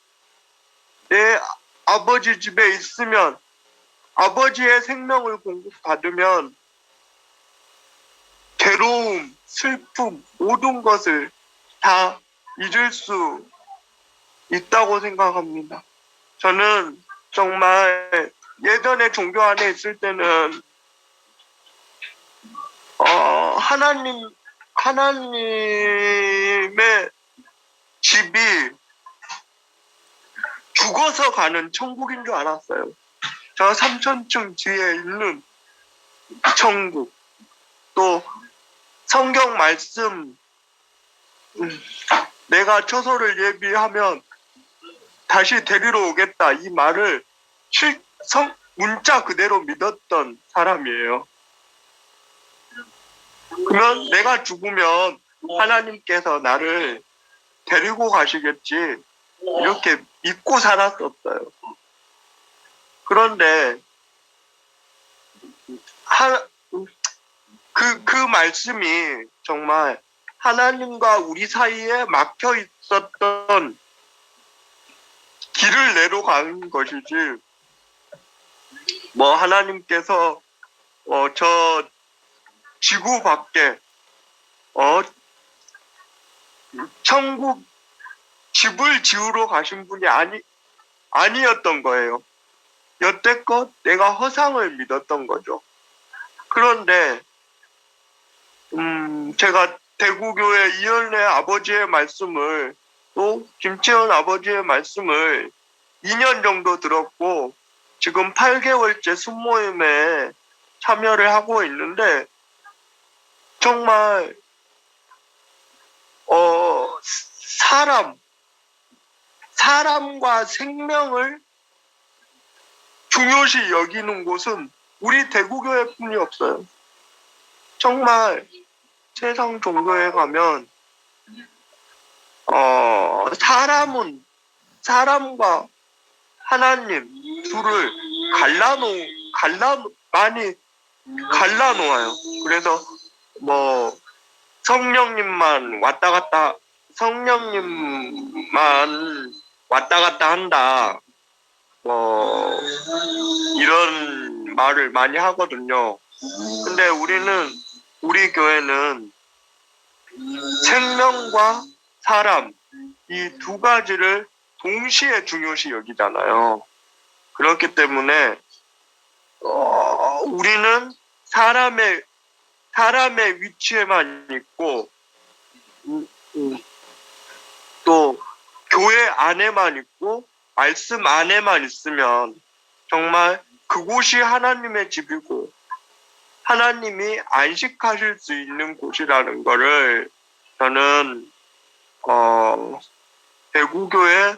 내 아버지 집에 있으면, 아버지의 생명을 공급받으면 괴로움, 슬픔, 모든 것을 다 잊을 수 있다고 생각합니다. 저는 정말 예전에 종교 안에 있을 때는 하나님의 집이 죽어서 가는 천국인 줄 알았어요. 저 3천층 뒤에 있는 천국, 또 성경 말씀, 내가 처소를 예비하면 다시 데리러 오겠다, 이 말을 문자 그대로 믿었던 사람이에요. 그러면 내가 죽으면 하나님께서 나를 데리고 가시겠지, 이렇게 믿고 살았었어요. 그런데 그 말씀이 정말 하나님과 우리 사이에 막혀 있었던 길을 내려간 것이지, 뭐 하나님께서 저 지구 밖에 천국 집을 지으러 가신 분이 아니었던 거예요. 여태껏 내가 허상을 믿었던 거죠. 그런데 제가 대구교회 이현래 아버지의 말씀을, 또 김채원 아버지의 말씀을 2년 정도 들었고, 지금 8개월째 순모임에 참여를 하고 있는데, 정말 사람과 생명을 중요시 여기는 곳은 우리 대구교회뿐이 없어요. 정말 세상 종교에 가면 사람과 하나님 둘을 많이 갈라놓아요. 그래서 뭐 성령님만 왔다 갔다 한다, 뭐 이런 말을 많이 하거든요. 근데 우리 교회는 생명과 사람, 이 두 가지를 동시에 중요시 여기잖아요. 그렇기 때문에 우리는 사람의 위치에만 있고 또 교회 안에만 있고 말씀 안에만 있으면 정말 그곳이 하나님의 집이고 하나님이 안식하실 수 있는 곳이라는 거를 저는 대구교회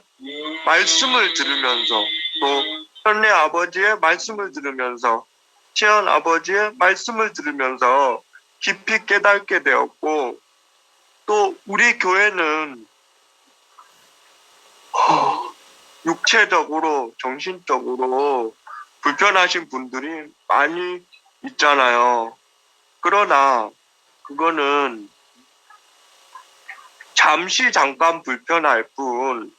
말씀을 들으면서 또 현례 아버지의 말씀을 들으면서 시현 아버지의 말씀을 들으면서 깊이 깨닫게 되었고, 또 우리 교회는 육체적으로 정신적으로 불편하신 분들이 많이 있잖아요. 그러나 그거는 잠깐 불편할 뿐,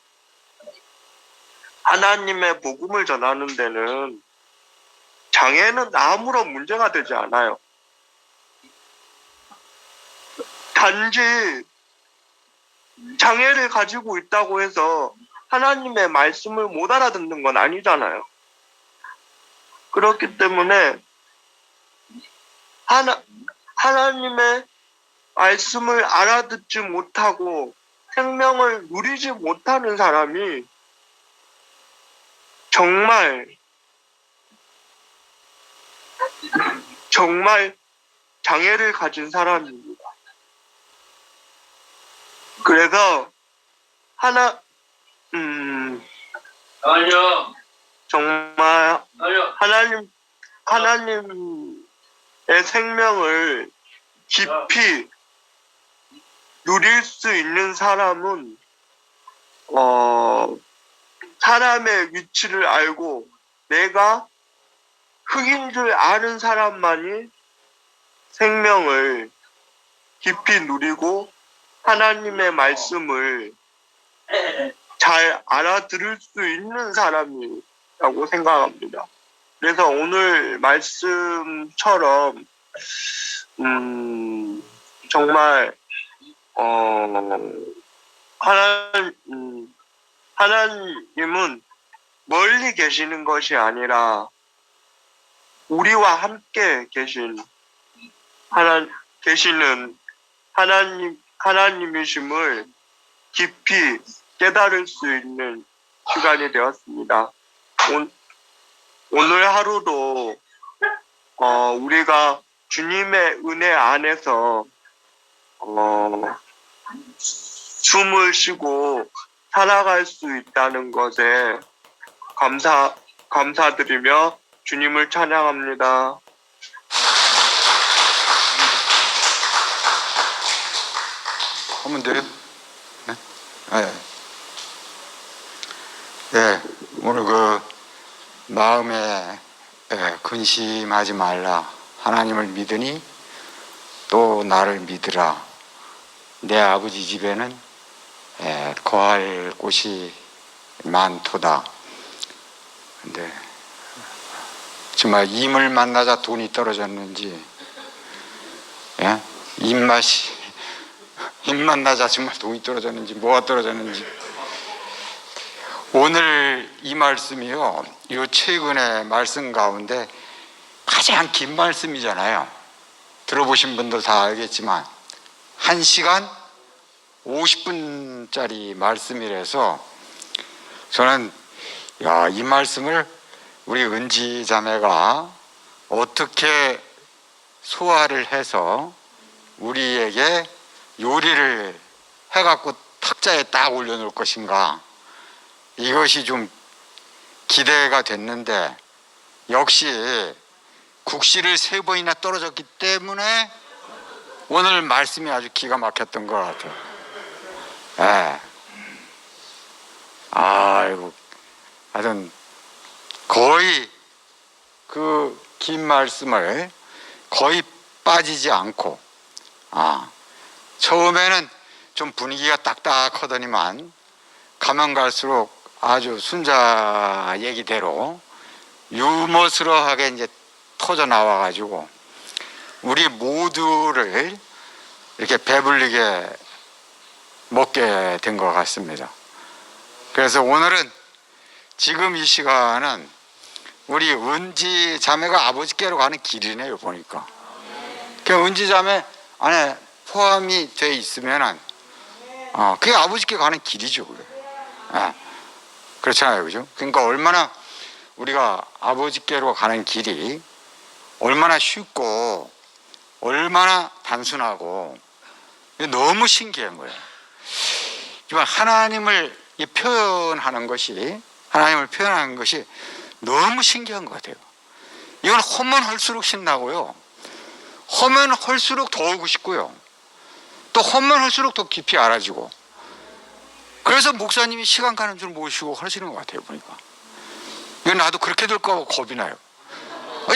하나님의 복음을 전하는 데는 장애는 아무런 문제가 되지 않아요. 단지 장애를 가지고 있다고 해서 하나님의 말씀을 못 알아듣는 건 아니잖아요. 그렇기 때문에 하나님의 말씀을 알아듣지 못하고 생명을 누리지 못하는 사람이 정말 장애를 가진 사람입니다. 그래서 정말 하나님의 생명을 깊이 누릴 수 있는 사람은 사람의 위치를 알고 내가 흙인 줄 아는 사람만이 생명을 깊이 누리고 하나님의 말씀을 잘 알아들을 수 있는 사람이라고 생각합니다. 그래서 오늘 말씀처럼 정말 하나님은 멀리 계시는 것이 아니라 우리와 함께 계시는 하나님이심을 깊이 깨달을 수 있는 시간이 되었습니다. 오늘 하루도 우리가 주님의 은혜 안에서 숨을 쉬고 살아갈 수 있다는 것에 감사드리며 주님을 찬양합니다. 하면 돼요? 네? 네. 네, 오늘 그 마음에 근심하지 말라. 하나님을 믿으니 또 나를 믿으라. 내 아버지 집에는 거할 곳이 많도다. 근데 정말 임을 만나자 돈이 떨어졌는지, 예? 입 만나자 정말 돈이 떨어졌는지 뭐가 떨어졌는지. 오늘 이 말씀이요, 이 최근의 말씀 가운데 가장 긴 말씀이잖아요. 들어보신 분들 다 알겠지만 1시간 50분짜리 말씀이라서 저는 이 말씀을 우리 은지 자매가 어떻게 소화를 해서 우리에게 요리를 해갖고 탁자에 딱 올려놓을 것인가, 이것이 좀 기대가 됐는데, 역시 국시를 3번이나 떨어졌기 때문에 오늘 말씀이 아주 기가 막혔던 것 같아요. 아이고, 하여튼 거의 그 긴 말씀을 거의 빠지지 않고, 처음에는 좀 분위기가 딱딱하더니만 가면 갈수록 아주 순자 얘기대로 유머스러하게 이제 터져 나와가지고 우리 모두를 이렇게 배불리게 먹게 된 것 같습니다. 그래서 오늘은 지금 이 시간은 우리 은지 자매가 아버지께로 가는 길이네요, 보니까. 그 은지 자매 안에 포함이 돼 있으면은 그게 아버지께 가는 길이죠, 그게. 예. 그렇잖아요, 그죠? 그러니까 얼마나 우리가 아버지께로 가는 길이 얼마나 쉽고 얼마나 단순하고 너무 신기한 거예요. 하나님을 표현하는 것이 너무 신기한 것 같아요. 이건 하면 할수록 신나고요. 하면 할수록 더 오고 싶고요. 또 하면 할수록 더 깊이 알아지고. 그래서 목사님이 시간 가는 줄 모르시고 하시는 것 같아요, 보니까. 이건 나도 그렇게 될까 봐 겁이 나요.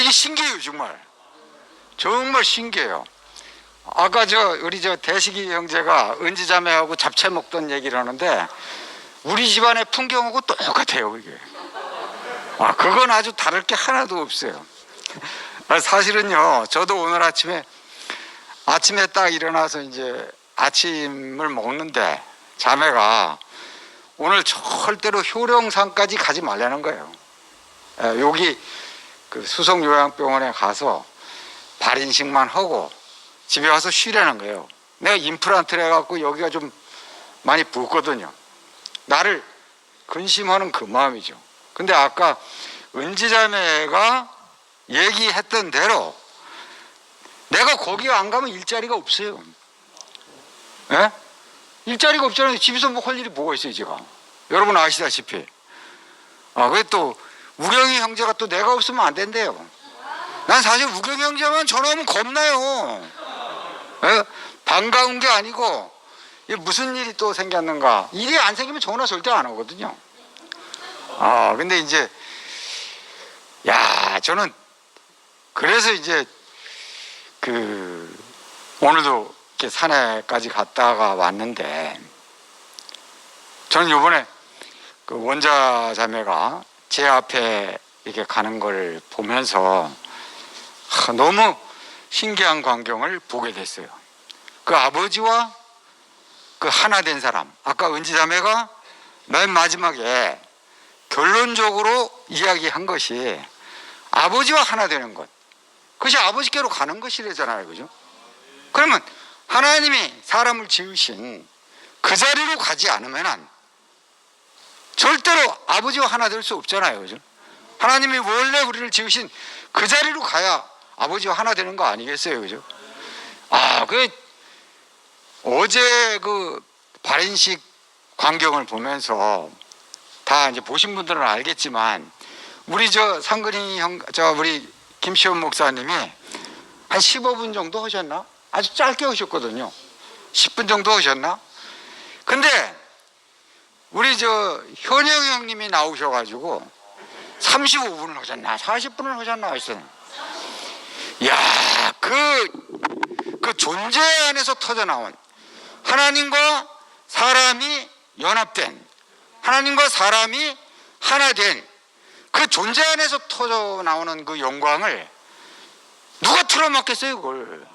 이게 신기해요, 정말. 정말 신기해요. 아까 우리 대식이 형제가 은지자매하고 잡채 먹던 얘기를 하는데 우리 집안의 풍경하고 똑같아요, 이게. 그건 아주 다를 게 하나도 없어요. 사실은요, 저도 오늘 아침에 딱 일어나서 이제 아침을 먹는데 자매가 오늘 절대로 효령산까지 가지 말라는 거예요. 여기 그 수성요양병원에 가서 발인식만 하고 집에 와서 쉬라는 거예요. 내가 임플란트를 해갖고 여기가 좀 많이 붓거든요. 나를 근심하는 그 마음이죠. 근데 아까 은지자매가 얘기했던 대로 내가 거기 안 가면 일자리가 없어요. 예? 일자리가 없잖아요. 집에서 뭐 할 일이 뭐가 있어요, 제가. 여러분 아시다시피. 그게 또 우경이 형제가 또 내가 없으면 안 된대요. 난 사실 우경이 형제만 전화하면 겁나요. 예? 반가운 게 아니고 무슨 일이 또 생겼는가. 일이 안 생기면 전화 절대 안 하거든요. 근데 이제 저는 그래서 이제 오늘도 이렇게 산에까지 갔다가 왔는데 저는 이번에 그 원자 자매가 제 앞에 이렇게 가는 걸 보면서 너무 신기한 광경을 보게 됐어요. 그 아버지와 그 하나 된 사람, 아까 은지 자매가 맨 마지막에 결론적으로 이야기한 것이 아버지와 하나 되는 것, 그것이 아버지께로 가는 것이래잖아요, 그죠? 그러면 하나님이 사람을 지으신 그 자리로 가지 않으면 절대로 아버지와 하나 될 수 없잖아요, 그죠? 하나님이 원래 우리를 지으신 그 자리로 가야 아버지와 하나 되는 거 아니겠어요, 그죠? 어제 그 발인식 광경을 보면서 다 이제 보신 분들은 알겠지만 우리 상근이 우리 김시원 목사님이 한 15분 정도 하셨나? 아주 짧게 하셨거든요. 10분 정도 하셨나? 근데 우리 현영 형님이 나오셔가지고 35분을 하셨나? 40분을 하셨나? 하셨어요. 그 존재 안에서 터져 나온 하나님과 사람이 연합된, 하나님과 사람이 하나 된 그 존재 안에서 터져 나오는 그 영광을 누가 틀어막겠어요, 그걸.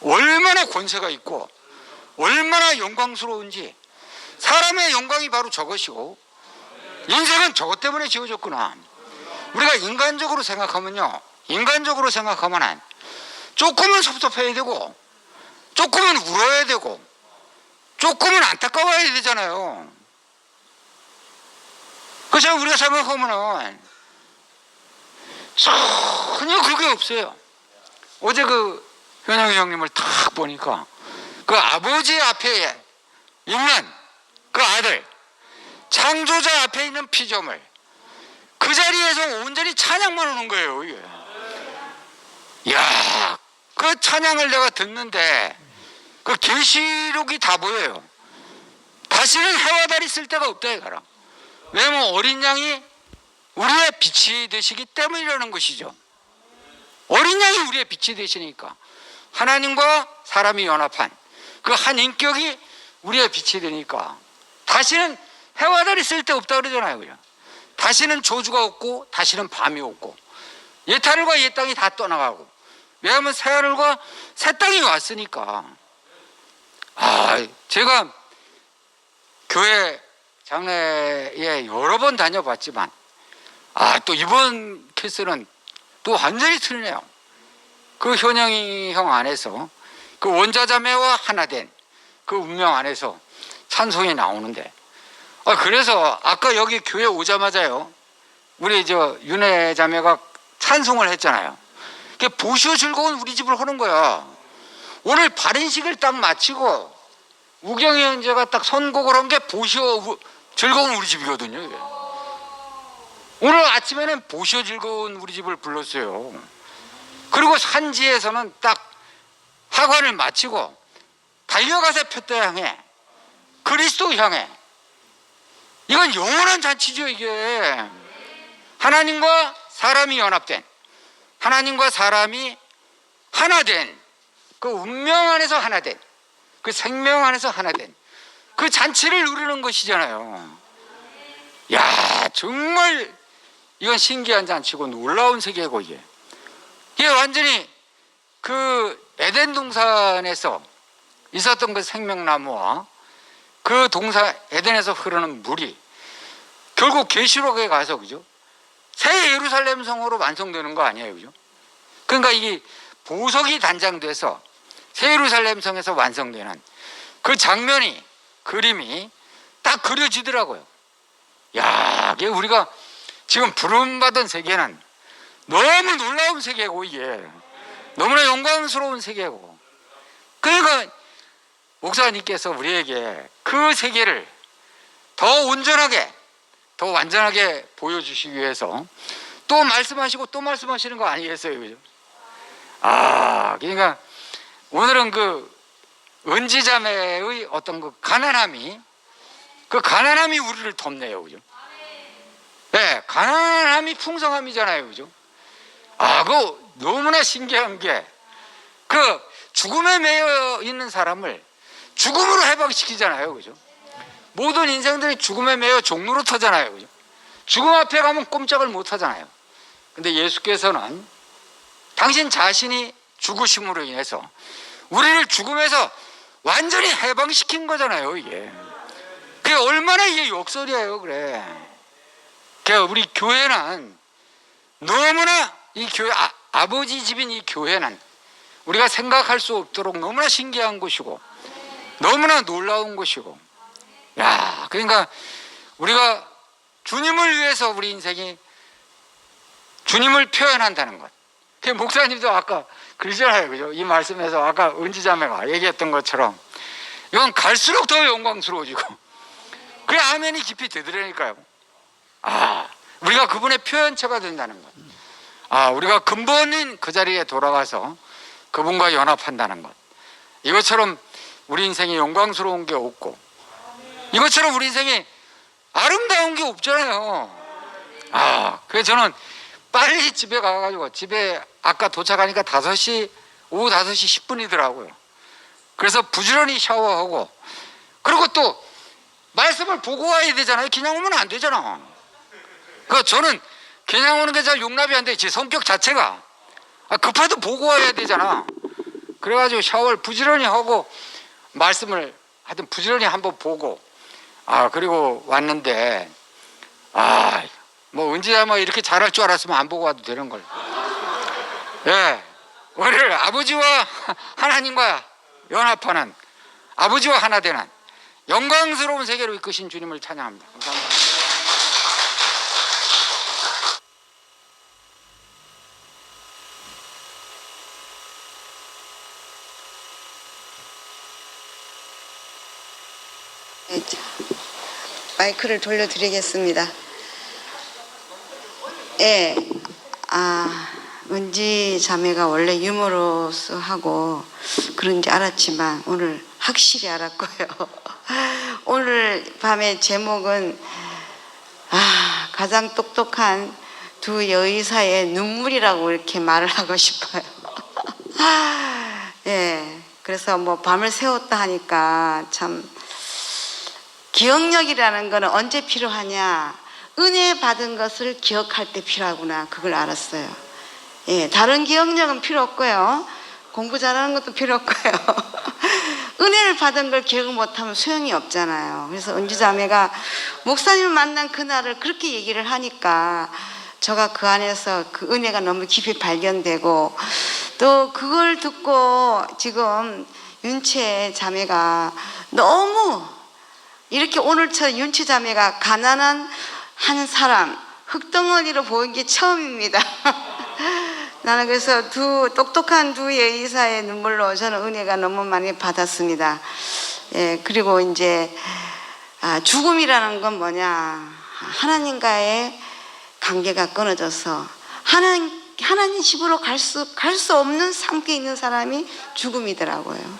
얼마나 권세가 있고 얼마나 영광스러운지. 사람의 영광이 바로 저것이고 인생은 저것 때문에 지어졌구나. 우리가 인간적으로 생각하면 조금은 섭섭해야 되고 조금은 울어야 되고 조금은 안타까워야 되잖아요. 그래서 우리가 생각하면은 전혀 그게 없어요. 어제 그 현영이 형님을 탁 보니까 그 아버지 앞에 있는 그 아들, 창조자 앞에 있는 피조물, 그 자리에서 온전히 찬양만 하는 거예요, 이게. 그 찬양을 내가 듣는데 그 계시록이 다 보여요. 다시는 해와 달이 쓸 데가 없다, 이거라. 왜냐면 어린 양이 우리의 빛이 되시기 때문이라는 것이죠. 어린 양이 우리의 빛이 되시니까 하나님과 사람이 연합한 그 한 인격이 우리의 빛이 되니까 다시는 해와 달이 쓸 데 없다 그러잖아요, 그냥. 다시는 조주가 없고 다시는 밤이 없고 옛하늘과 옛 땅이 다 떠나가고. 왜냐하면 새하늘과 새 땅이 왔으니까. 제가 교회 장례에 여러 번 다녀봤지만 또 이번 케이스는 또 완전히 틀리네요. 그 현영이 형 안에서 그 원자자매와 하나 된 그 운명 안에서 찬송이 나오는데 그래서 아까 여기 교회 오자마자요 우리 저 윤혜 자매가 찬송을 했잖아요. 그게 보시오 즐거운 우리 집을 하는 거야. 오늘 발인식을 딱 마치고 우경이 형제가 딱 선곡을 한 게 보시오 즐거운 우리 집이거든요. 이게. 오늘 아침에는 보시오 즐거운 우리 집을 불렀어요. 그리고 산지에서는 딱 하관을 마치고 달려가세 표대 향해 그리스도 향해 이건 영원한 잔치죠. 이게 하나님과 사람이 연합된 하나님과 사람이 하나 된 그 운명 안에서 하나 된 그 생명 안에서 하나 된 그 잔치를 누리는 것이잖아요. 야 정말 이건 신기한 잔치고 놀라운 세계고 이게 완전히 그 에덴 동산에서 있었던 그 생명나무와 그 동산 에덴에서 흐르는 물이 결국 계시록에 가서 그죠? 새 예루살렘 성으로 완성되는 거 아니에요, 그죠? 그러니까 이게 보석이 단장돼서 새 예루살렘 성에서 완성되는 그 장면이 그림이 딱 그려지더라고요. 야, 이게 우리가 지금 부름받은 세계는 너무 놀라운 세계고 이게 너무나 영광스러운 세계고 그러니까 목사님께서 우리에게 그 세계를 더 온전하게 더 완전하게 보여주시기 위해서 또 말씀하시고 또 말씀하시는 거 아니겠어요, 그죠? 그러니까 오늘은 그 은지자매의 어떤 그 가난함이 우리를 덮네요, 그죠? 네, 가난함이 풍성함이잖아요, 그죠? 그 너무나 신기한 게 그 죽음에 매여 있는 사람을 죽음으로 해방시키잖아요, 그죠? 모든 인생들이 죽음에 매여 종로로 터잖아요, 그죠? 죽음 앞에 가면 꼼짝을 못 하잖아요. 근데 예수께서는 당신 자신이 죽으심으로 인해서 우리를 죽음에서 완전히 해방시킨 거잖아요, 이게. 그게 얼마나 이게 역설이에요, 그래. 그러니까 우리 교회는 너무나 이 교회, 아버지 집인 이 교회는 우리가 생각할 수 없도록 너무나 신기한 곳이고 너무나 놀라운 곳이고 그러니까 우리가 주님을 위해서 우리 인생이 주님을 표현한다는 것. 그 목사님도 아까 그러잖아요, 그죠? 이 말씀에서 아까 은지자매가 얘기했던 것처럼 이건 갈수록 더 영광스러워지고 그래 아멘이 깊이 되더라니까요. 우리가 그분의 표현처가 된다는 것. 우리가 근본인 그 자리에 돌아가서 그분과 연합한다는 것. 이것처럼 우리 인생에 영광스러운 게 없고 이것처럼 우리 인생에 아름다운 게 없잖아요. 그래서 저는 빨리 집에 가가지고 집에 아까 도착하니까 오후 5시 10분이더라고요. 그래서 부지런히 샤워하고 그리고 또 말씀을 보고 와야 되잖아요. 그냥 오면 안 되잖아. 저는 그냥 오는 게 잘 용납이 안 돼. 제 성격 자체가 급해도 보고 와야 되잖아. 그래가지고 샤워를 부지런히 하고 말씀을 하여튼 부지런히 한번 보고 그리고 왔는데 뭐 은지자매 이렇게 잘할 줄 알았으면 안 보고 와도 되는 걸. 우리를 아버지와 하나님과 연합하는 아버지와 하나 되는 영광스러운 세계로 이끄신 주님을 찬양합니다. 감사합니다. 마이크를 돌려드리겠습니다. 은지 자매가 원래 유머러스하고 그런지 알았지만 오늘 확실히 알았고요. 오늘 밤의 제목은 가장 똑똑한 두 여의사의 눈물이라고 이렇게 말을 하고 싶어요. 그래서 뭐 밤을 새웠다 하니까 참 기억력이라는 거는 언제 필요하냐? 은혜 받은 것을 기억할 때 필요하구나. 그걸 알았어요. 다른 기억력은 필요 없고요. 공부 잘하는 것도 필요 없고요. 은혜를 받은 걸 기억 못하면 소용이 없잖아요. 그래서 은지 자매가 목사님을 만난 그날을 그렇게 얘기를 하니까 제가 그 안에서 그 은혜가 너무 깊이 발견되고, 또 그걸 듣고 지금 윤채 자매가 너무 이렇게 오늘처럼 윤채 자매가 가난한 한 사람, 흙덩어리로 보인 게 처음입니다. 나는 그래서 똑똑한 두 여의사의 눈물로 저는 은혜가 너무 많이 받았습니다. 예, 그리고 이제 죽음이라는 건 뭐냐, 하나님과의 관계가 끊어져서 하나님 집으로 갈 수 없는 상태에 있는 사람이 죽음이더라고요.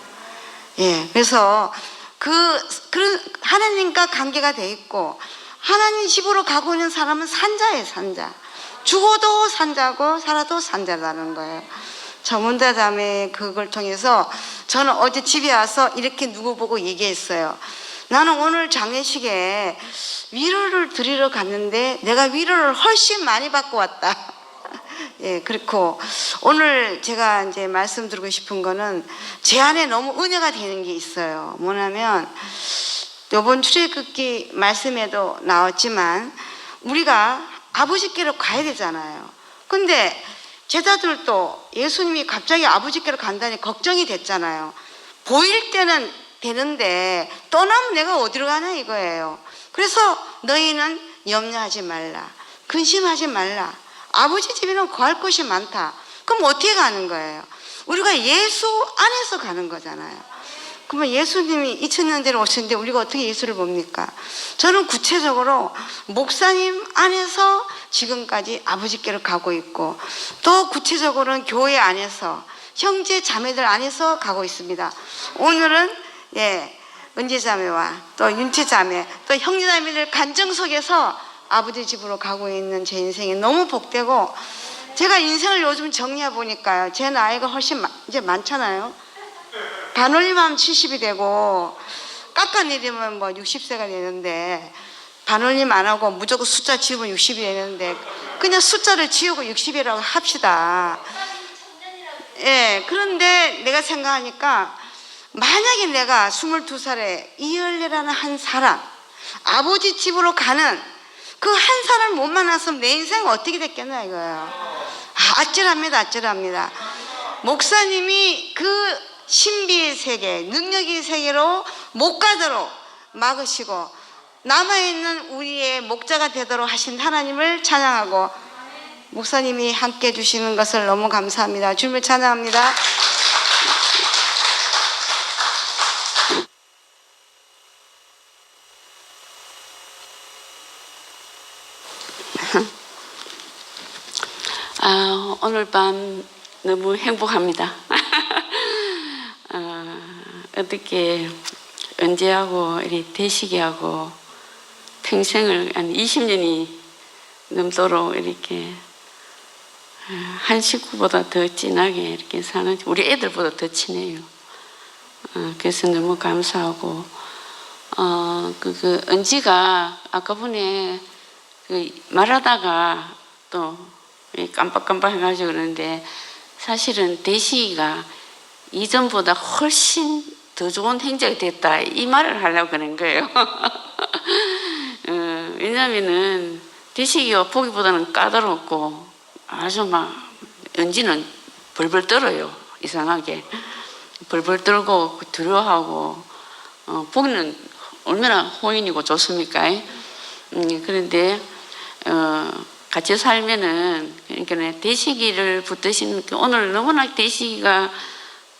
예, 그래서 그런 하나님과 관계가 돼 있고 하나님 집으로 가고 있는 사람은 산자예요, 산자. 죽어도 산자고 살아도 산자라는 거예요. 전문자 자매 그걸 통해서 저는 어제 집에 와서 이렇게 누구 보고 얘기했어요. 나는 오늘 장례식에 위로를 드리러 갔는데 내가 위로를 훨씬 많이 받고 왔다. 예, 그렇고 오늘 제가 이제 말씀드리고 싶은 거는 제 안에 너무 은혜가 되는 게 있어요. 뭐냐면 이번 출애굽기 말씀에도 나왔지만 우리가 아버지께로 가야 되잖아요. 근데 제자들도 예수님이 갑자기 아버지께로 간다니 걱정이 됐잖아요. 보일 때는 되는데 떠나면 내가 어디로 가냐 이거예요. 그래서 너희는 염려하지 말라, 근심하지 말라, 아버지 집에는 거할 곳이 많다. 그럼 어떻게 가는 거예요? 우리가 예수 안에서 가는 거잖아요. 그러면 예수님이 2000년 전에 오셨는데 우리가 어떻게 예수를 봅니까? 저는 구체적으로 목사님 안에서 지금까지 아버지께로 가고 있고, 또 구체적으로는 교회 안에서 형제 자매들 안에서 가고 있습니다. 오늘은 은지 자매와 또 윤채 자매 또 형제 자매들 간증 속에서 아버지 집으로 가고 있는 제 인생이 너무 복되고, 제가 인생을 요즘 정리해 보니까요, 제 나이가 훨씬 이제 많잖아요. 반올림하면 70이 되고 깎아내리면 뭐 60세가 되는데, 반올림 안 하고 무조건 숫자 지우면 60이 되는데 그냥 숫자를 지우고 60이라고 합시다. 예, 그런데 내가 생각하니까 만약에 내가 22살에 이열레라는 한 사람, 아버지 집으로 가는 그 한 사람을 못 만났으면 내 인생은 어떻게 됐겠나 이거예요. 아찔합니다, 아찔합니다. 목사님이 그 신비의 세계, 능력의 세계로 못 가도록 막으시고 남아있는 우리의 목자가 되도록 하신 하나님을 찬양하고, 목사님이 함께 해주시는 것을 너무 감사합니다. 주님을 찬양합니다. 오늘 밤 너무 행복합니다. 어떻게 은재하고 이렇게 대식이하고 평생을 한 20년이 넘도록 이렇게 한 식구보다 더 진하게 이렇게 사는, 우리 애들보다 더 친해요. 그래서 너무 감사하고, 그 은지가 아까 분에 말하다가 또 깜빡깜빡 해가지고 그러는데, 사실은 대식이가 이전보다 훨씬 더 좋은 행적이 됐다, 이 말을 하려고 그런 거예요. 왜냐면은 대식이가 보기보다는 까다롭고 아주 막, 은지는 벌벌 떨어요. 이상하게 벌벌 떨고 두려워하고, 보기는 얼마나 호인이고 좋습니까? 그런데 같이 살면은, 그러니까 대식이를 붙드시는, 오늘 너무나 대식이가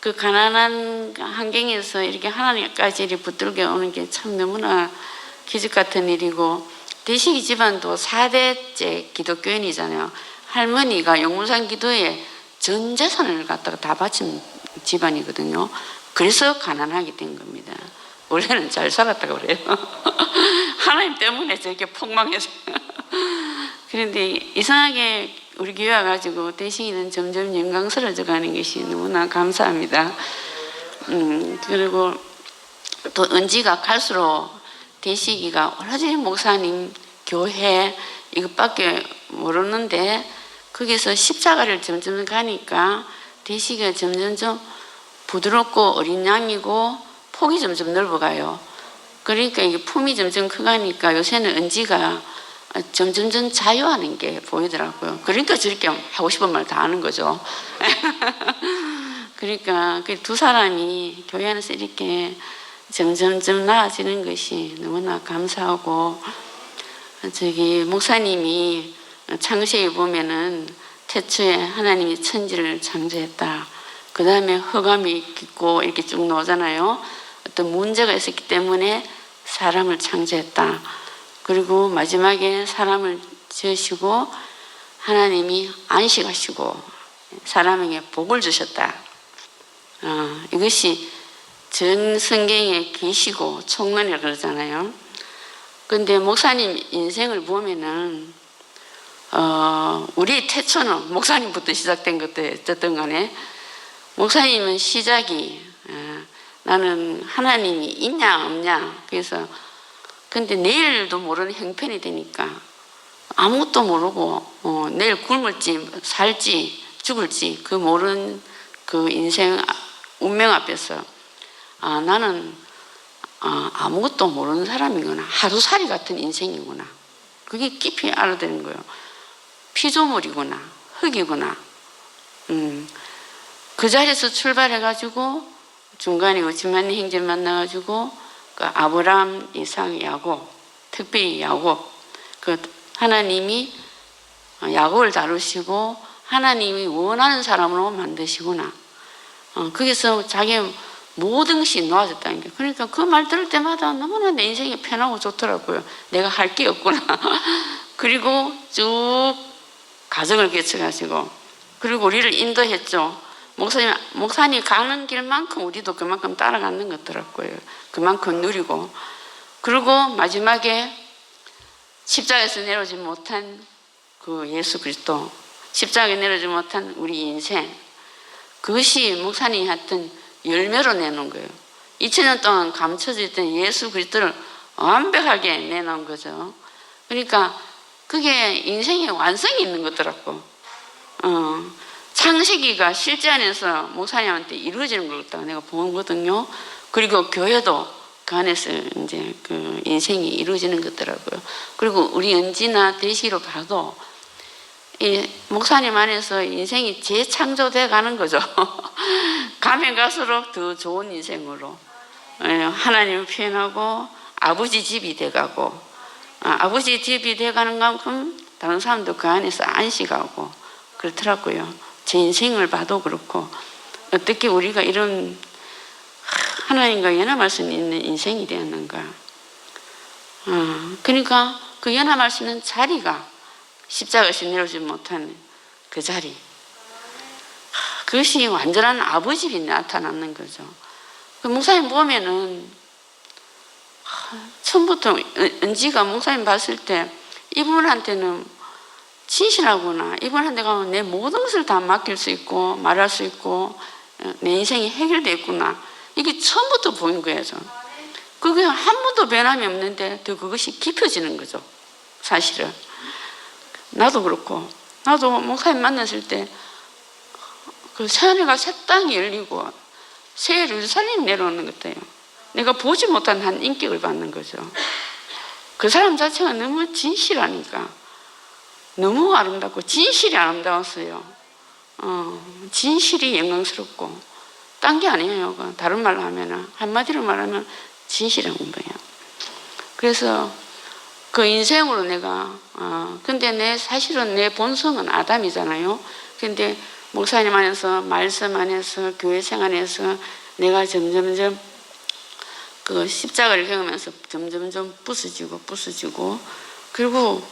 그 가난한 환경에서 이렇게 하나님까지 이렇게 붙들게 오는 게 참 너무나 기적 같은 일이고, 대식이 집안도 4대째 기독교인이잖아요. 할머니가 용문산 기도에 전 재산을 갖다가 다 바친 집안이거든요. 그래서 가난하게 된 겁니다. 원래는 잘 살았다고 그래요. 하나님 때문에 저렇게 폭망해서. 그런데 이상하게 우리 교회 와가지고 대식이는 점점 영광스러워져 가는 것이 너무나 감사합니다. 그리고 또 은지가 갈수록 대식이가 오라지 목사님 교회 이것밖에 모르는데, 거기서 십자가를 점점 가니까 대식이가 점점 부드럽고 어린 양이고 폭이 점점 넓어가요. 그러니까 이게 품이 점점 커가니까 요새는 은지가 점점점 자유하는 게 보이더라고요. 그러니까 저렇게 하고 싶은 말 다 하는 거죠. 그러니까 그 두 사람이 교회 안에서 이렇게 점점점 나아지는 것이 너무나 감사하고, 저기 목사님이 창세기 보면은 태초에 하나님이 천지를 창조했다. 그 다음에 흑암이 깊고 이렇게 쭉 나오잖아요. 어떤 문제가 있었기 때문에 사람을 창조했다. 그리고 마지막에 사람을 지으시고 하나님이 안식하시고 사람에게 복을 주셨다. 이것이 전 성경의 계시고 총론이라고 그러잖아요. 근데 목사님 인생을 보면은 우리 태초는 목사님부터 시작된 것도 어쨌든 간에 목사님은 시작이 나는 하나님이 있냐 없냐, 그래서 근데 내일도 모르는 형편이 되니까 아무것도 모르고 내일 굶을지 살지 죽을지 그 모르는 그 인생 운명 앞에서 나는 아무것도 모르는 사람이구나, 하루살이 같은 인생이구나, 그게 깊이 알아듣는 거예요. 피조물이구나, 흙이구나. 그 자리에서 출발해가지고 중간에 오지만 형제를 만나가지고 그 아브라함, 이삭, 야곱, 특별히 야곱, 그 하나님이 야곱을 다루시고 하나님이 원하는 사람으로 만드시구나. 거기서 자기 모든 것이 놓아졌다는 게, 그러니까 그 말 들을 때마다 너무나 내 인생이 편하고 좋더라고요. 내가 할 게 없구나. 그리고 쭉 가정을 개척하시고, 그리고 우리를 인도했죠. 목사님 가는 길만큼 우리도 그만큼 따라가는 것 같더라고요. 그만큼 누리고. 그리고 마지막에 십자가에서 내려오지 못한 그 예수 그리스도, 십자가에 내려오지 못한 우리 인생, 그것이 목사님이 했던 열매로 내놓은 거예요. 2000년 동안 감춰져 있던 예수 그리스도를 완벽하게 내놓은 거죠. 그러니까 그게 인생의 완성이 있는 거더라고. 창세기가 실제 안에서 목사님한테 이루어지는 걸 같다고 내가 보거든요. 그리고 교회도 그 안에서 이제 그 인생이 이루어지는 거더라고요. 그리고 우리 은지나 대시로 봐도 이 목사님 안에서 인생이 재창조돼 가는 거죠. 가면 갈수록 더 좋은 인생으로 하나님을 표현하고 아버지 집이 돼가고, 아버지 집이 돼가는 만큼 다른 사람도 그 안에서 안식하고 그렇더라고요. 제 인생을 봐도 그렇고, 어떻게 우리가 이런 하나님과 연합할 수 있는 인생이 되었는가. 그러니까 그 연합할 수 있는 자리가 십자가에서 내려오지 못한 그 자리, 그것이 완전한 아버지이 나타나는 거죠. 그 목사님 보면은 처음부터 은지가 목사님 봤을 때 이분한테는 진실하구나, 이분한테 가면 내 모든 것을 다 맡길 수 있고 말할 수 있고 내 인생이 해결되어 있구나, 이게 처음부터 보인 거예요. 그게 한 번도 변함이 없는데 더 그것이 깊어지는 거죠. 사실은 나도 그렇고, 나도 목사님 만났을 때 그 새하늘과 새 땅이 열리고 새 예루살렘이 내려오는 것 같아요. 내가 보지 못한 한 인격을 받는 거죠. 그 사람 자체가 너무 진실하니까 너무 아름답고, 진실이 아름다웠어요. 진실이 영광스럽고, 딴 게 아니에요. 다른 말로 하면은, 한마디로 말하면 진실한 거예요. 그래서 그 인생으로 내가 근데 사실은 내 본성은 아담이잖아요. 근데 목사님 안에서, 말씀 안에서, 교회 생활에서 내가 점점점 그 십자가를 경험하면서 점점점 부서지고, 그리고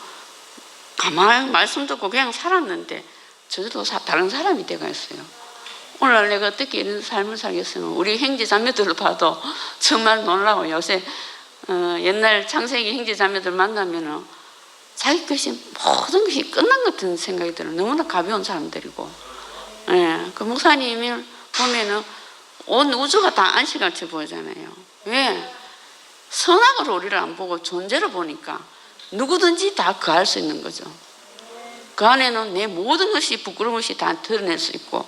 가만히 말씀 듣고 그냥 살았는데 저도 다른 사람이 돼가있어요. 오늘 내가 어떻게 이런 삶을 살겠으면, 우리 형제 자매들을 봐도 정말 놀라워요. 요새 옛날 창세기 형제 자매들 만나면은 자기 것이 모든 것이 끝난 것 같은 생각이 들어요. 너무나 가벼운 사람들이고, 그 목사님이 보면은 온 우주가 다 안식같이 보이잖아요. 왜? 선악으로 우리를 안 보고 존재를 보니까 누구든지 다 거할 수 있는 거죠. 그 안에는 내 모든 것이, 부끄러운 것이 다 드러낼 수 있고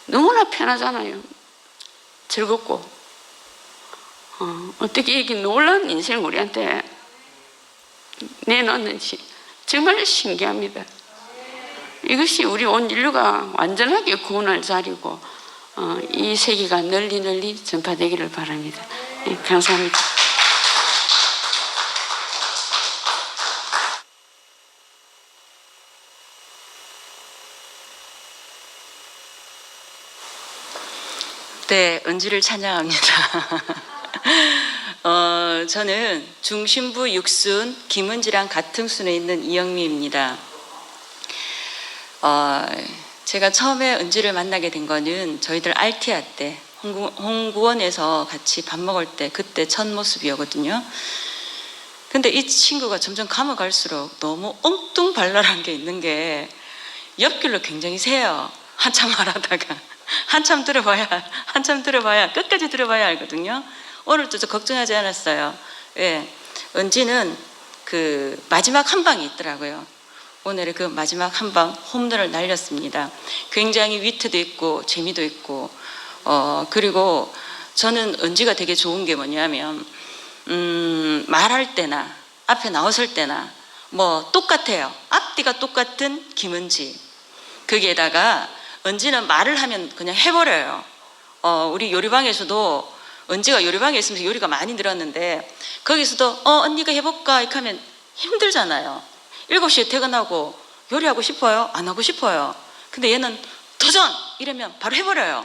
너무나 편하잖아요. 즐겁고 어떻게 이렇게 놀라운 인생을 우리한테 내놨는지 정말 신기합니다. 이것이 우리 온 인류가 완전하게 구원할 자리고 이 세계가 널리 전파되기를 바랍니다. 네, 감사합니다. 네, 은지를 찬양합니다. 저는 중심부 육순 김은지랑 같은 순에 있는 이영미입니다. 제가 처음에 은지를 만나게 된 거는 저희들 RTR 때 홍구원에서 같이 밥 먹을 때 그때 첫 모습이었거든요. 근데 이 친구가 점점 가면 갈수록 너무 엉뚱발랄한 게 있는 게 옆길로 굉장히 새요. 한참 말하다가 한참 들어봐야 끝까지 들어봐야 알거든요. 오늘도 저 걱정하지 않았어요. 예, 은지는 그 마지막 한 방이 있더라고요. 오늘의 그 마지막 한 방 홈런을 날렸습니다. 굉장히 위트도 있고 재미도 있고 그리고 저는 은지가 되게 좋은 게 뭐냐면 말할 때나 앞에 나왔을 때나 뭐 똑같아요. 앞뒤가 똑같은 김은지. 거기에다가 은지는 말을 하면 그냥 해버려요. 우리 요리방에서도 은지가 요리방에 있으면서 요리가 많이 늘었는데 거기서도 언니가 해볼까 이렇게 하면 힘들잖아요. 7시에 퇴근하고 요리하고 싶어요? 안 하고 싶어요. 근데 얘는 도전! 이러면 바로 해버려요.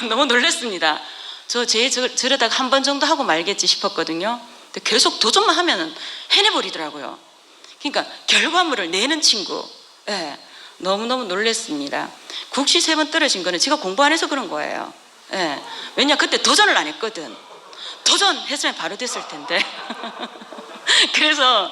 너무 놀랐습니다. 저러다가 한 번 정도 하고 말겠지 싶었거든요. 근데 계속 도전만 하면 해내버리더라고요. 그러니까 결과물을 내는 친구. 예, 너무너무 놀랐습니다. 국시 3번 떨어진 거는 제가 공부 안 해서 그런 거예요. 예, 왜냐 그때 도전을 안 했거든. 도전했으면 바로 됐을 텐데. 그래서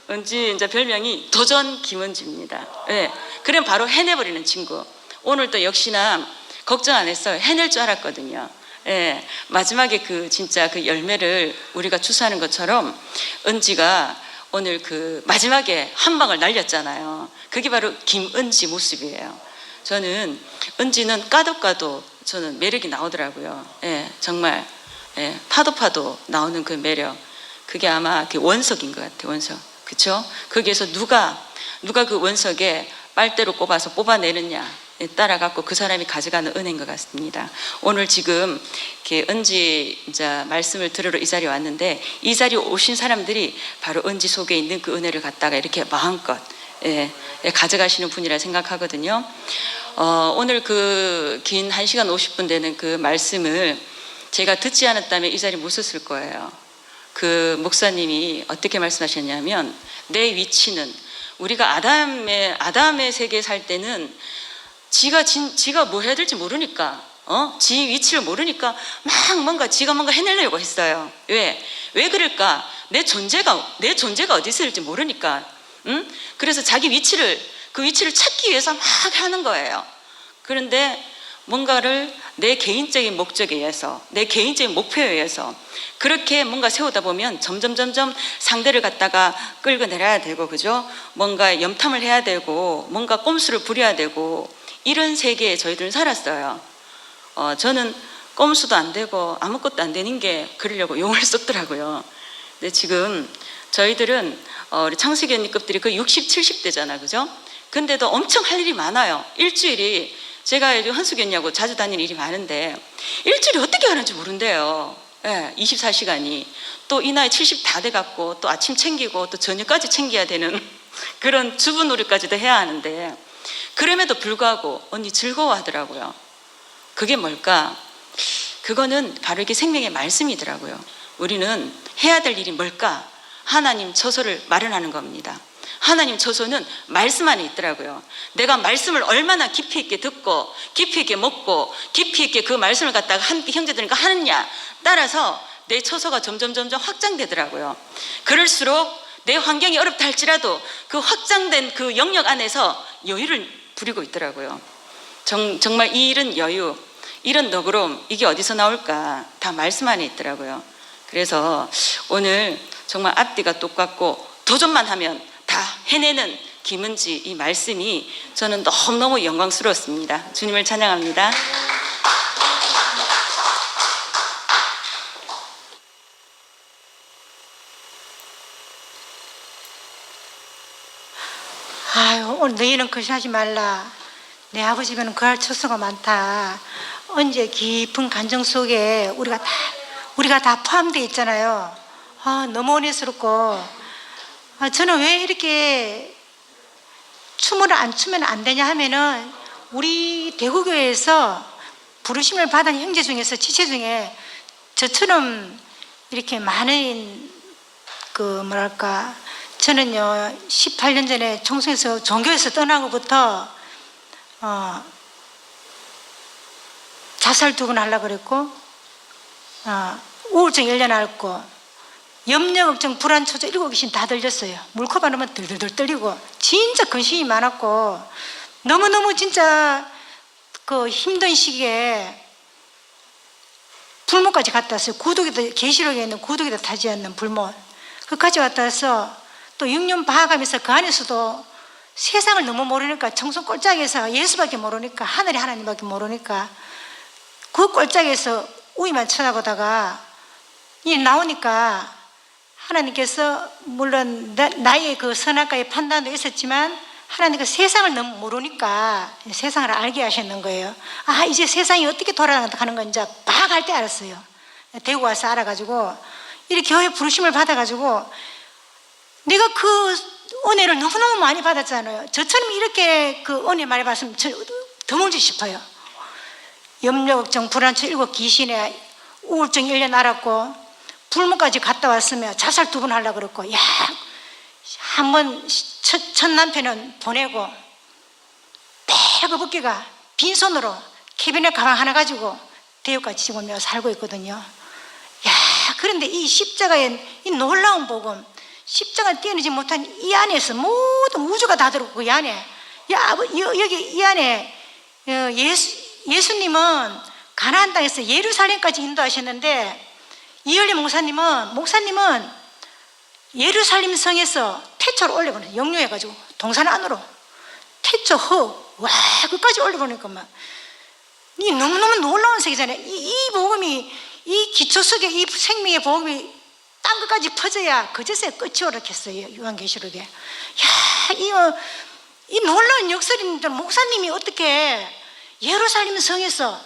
은지 이제 별명이 도전 김은지입니다. 예, 그럼 바로 해내버리는 친구. 오늘도 역시나 걱정 안 했어요. 해낼 줄 알았거든요. 예, 마지막에 그 진짜 그 열매를 우리가 추수하는 것처럼 은지가 오늘 그 마지막에 한 방을 날렸잖아요. 그게 바로 김은지 모습이에요. 저는 은지는 까도 저는 매력이 나오더라고요. 예, 정말 예, 파도 나오는 그 매력. 그게 아마 그 원석인 것 같아요. 원석. 그렇죠? 거기에서 누가 그 원석에 빨대로 꼽아서 뽑아내느냐 따라갖고 그 사람이 가져가는 은혜인 것 같습니다. 오늘 지금 이렇게 은지 이제 말씀을 들으러 이 자리에 왔는데 이 자리에 오신 사람들이 바로 은지 속에 있는 그 은혜를 갖다가 이렇게 마음껏 가져가시는 분이라 생각하거든요. 오늘 그 긴 1시간 50분 되는 그 말씀을 제가 듣지 않았다면 이 자리에 못 섰을 거예요. 그 목사님이 어떻게 말씀하셨냐면 내 위치는 우리가 아담의 세계에 살 때는 지가 뭐 해야 될지 모르니까 지 위치를 모르니까 막 뭔가 지가 뭔가 해내려고 했어요. 왜 그럴까? 내 존재가 어디 있을지 모르니까. 그래서 자기 그 위치를 찾기 위해서 막 하는 거예요. 그런데 뭔가를 내 개인적인 목적에 의해서 내 개인적인 목표에 의해서 그렇게 뭔가 세우다 보면 점점 상대를 갖다가 끌고 내려야 되고 그죠? 뭔가 염탐을 해야 되고 뭔가 꼼수를 부려야 되고 이런 세계에 저희들은 살았어요. 저는 꼼수도 안 되고 아무것도 안 되는 게 그러려고 용을 썼더라고요. 근데 지금 저희들은 우리 창숙이 언니급들이 거의 60, 70대잖아 그죠? 근데도 엄청 할 일이 많아요. 일주일이 제가 헌숙이 언니하고 자주 다니는 일이 많은데 일주일이 어떻게 가는지 모른대요. 예, 24시간이 또 이 나이 70 다 돼갖고 또 아침 챙기고 또 저녁까지 챙겨야 되는 그런 주부놀이까지도 해야 하는데 그럼에도 불구하고 언니 즐거워하더라고요. 그게 뭘까? 그거는 바로 이게 생명의 말씀이더라고요. 우리는 해야 될 일이 뭘까? 하나님 처소를 마련하는 겁니다. 하나님 처소는 말씀 안에 있더라고요. 내가 말씀을 얼마나 깊이 있게 듣고 깊이 있게 먹고 깊이 있게 그 말씀을 갖다가 함께 형제들과 하느냐 따라서 내 처소가 점점 확장되더라고요. 그럴수록 내 환경이 어렵다 할지라도 그 확장된 그 영역 안에서 여유를 부리고 있더라고요. 정말 이 이런 여유, 이런 너그러움 이게 어디서 나올까? 다 말씀 안에 있더라고요. 그래서 오늘 정말 앞뒤가 똑같고 도전만 하면 다 해내는 김은지 이 말씀이 저는 너무너무 영광스러웠습니다. 주님을 찬양합니다. 오늘 너희는 그시하지 말라. 내 아버지는 그할 처소가 많다. 언제 깊은 감정 속에 우리가 다 포함되어 있잖아요. 너무 은혜스럽고, 저는 왜 이렇게 춤을 안 추면 안 되냐 하면은, 우리 대구교회에서 부르심을 받은 형제 중에서 지체 중에 저처럼 이렇게 많은 저는요 18년 전에 총성에서 종교에서 떠나고부터 자살 2번 하려고 그랬고, 우울증 1년 앓고, 염려, 걱정, 불안, 초조 7귀신 다 들렸어요. 물컵 안 하면 들들들 떨리고, 진짜 근심이 많았고, 너무너무 진짜 그 힘든 시기에 불못까지 갔다 왔어요. 구독에도, 계시록에 있는 구독에도 타지 않는 불못. 그까지 왔다 와서 또 6년 봐가면서 그 안에서도 세상을 너무 모르니까, 청송 꼴짝에서 예수밖에 모르니까, 하늘이 하나님밖에 모르니까, 그 꼴짝에서 우위만 쳐다보다가 이 나오니까 하나님께서 물론 나의 그 선악과의 판단도 있었지만, 하나님께서 세상을 너무 모르니까 세상을 알게 하셨는 거예요. 이제 세상이 어떻게 돌아가는 건지 막 할 때 알았어요. 대구 와서 알아가지고, 이렇게 교회 부르심을 받아가지고, 내가 그 은혜를 너무너무 많이 받았잖아요. 저처럼 이렇게 그 은혜 많이 받았으면 더 멀지 싶어요. 염려, 걱정, 불안, 7귀신에 우울증 1년 앓았고, 불문까지 갔다 왔으면 자살 2번 하려고 그랬고, 한 번 첫 남편은 보내고, 배고프기가 빈손으로 캐비넷 가방 하나 가지고 대구까지 지금 살고 있거든요. 그런데 이 십자가의 이 놀라운 복음, 십자가 떼어내지 못한 이 안에서 모든 우주가 다 들어오고, 그 안에 여기 이 안에 예수님은 가나안 땅에서 예루살렘까지 인도하셨는데, 이열리 목사님은 예루살렘 성에서 태초를 올려보내요. 역류해가지고 동산 안으로 태초 끝까지 올려보니까 이 너무너무 놀라운 세계잖아요. 이 복음이, 이 기초 속에 이 생명의 복음이 땅 끝까지 퍼져야 그제서야 끝이 오락했어요. 요한계시록에. 이 놀라운 역설인데, 목사님이 어떻게 예루살렘 성에서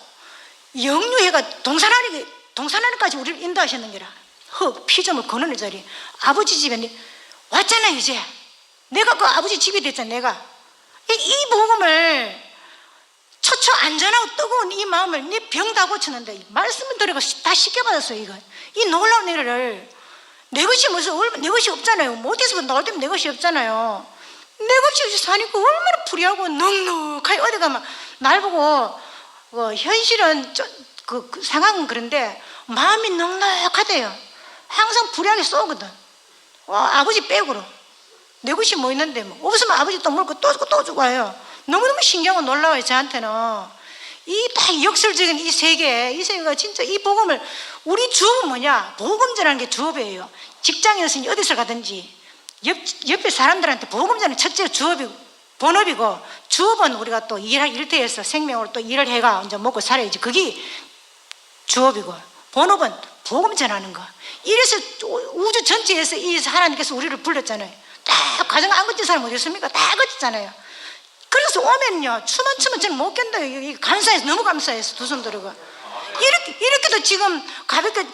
역류해가 동산 안에까지 우리를 인도하셨는 게라. 피조물 근원의 자리, 아버지 집에 왔잖아요. 이제 내가 그 아버지 집이 됐잖아. 내가 이 복음을 처처 안전하고 뜨거운 이 마음을 내 병 다 고치는데 말씀을 들으고 다 쉽게 받았어요. 이거 이 놀라운 일을 내 것이 무슨, 내 것이 없잖아요. 못해서 나올 때면 내 것이 없잖아요. 내 것이 없이 사니까 얼마나 불이하고 넉넉하게 어디 가면 날 보고 현실은 그 상황은 그런데 마음이 넉넉하대요. 항상 불이하게 쏘거든. 아버지 백으로 내 것이 뭐 있는데 없으면 아버지 또 물고 또 주고 또 주고 해요. 너무너무 신기하고 놀라워요. 저한테는 이 다 역설적인 이 세계가 진짜 이 복음을, 우리 주업은 뭐냐? 복음전하는 게 주업이에요. 직장에서 어디서 가든지 옆에 사람들한테 복음전은 첫째 주업이고 본업이고, 주업은 우리가 또 일터에서 생명으로 또 일을 해가 이제 먹고 살아야지. 그게 주업이고, 본업은 복음 전하는 거. 이래서 우주 전체에서 이 하나님께서 우리를 불렀잖아요. 다 가정 안 거친 사람 어디 있습니까? 다 거쳤잖아요. 그래서 오면요, 춤은 저는 못 견뎌요. 감사해서, 너무 감사해서 두 손 들고 이렇게도 지금 가볍게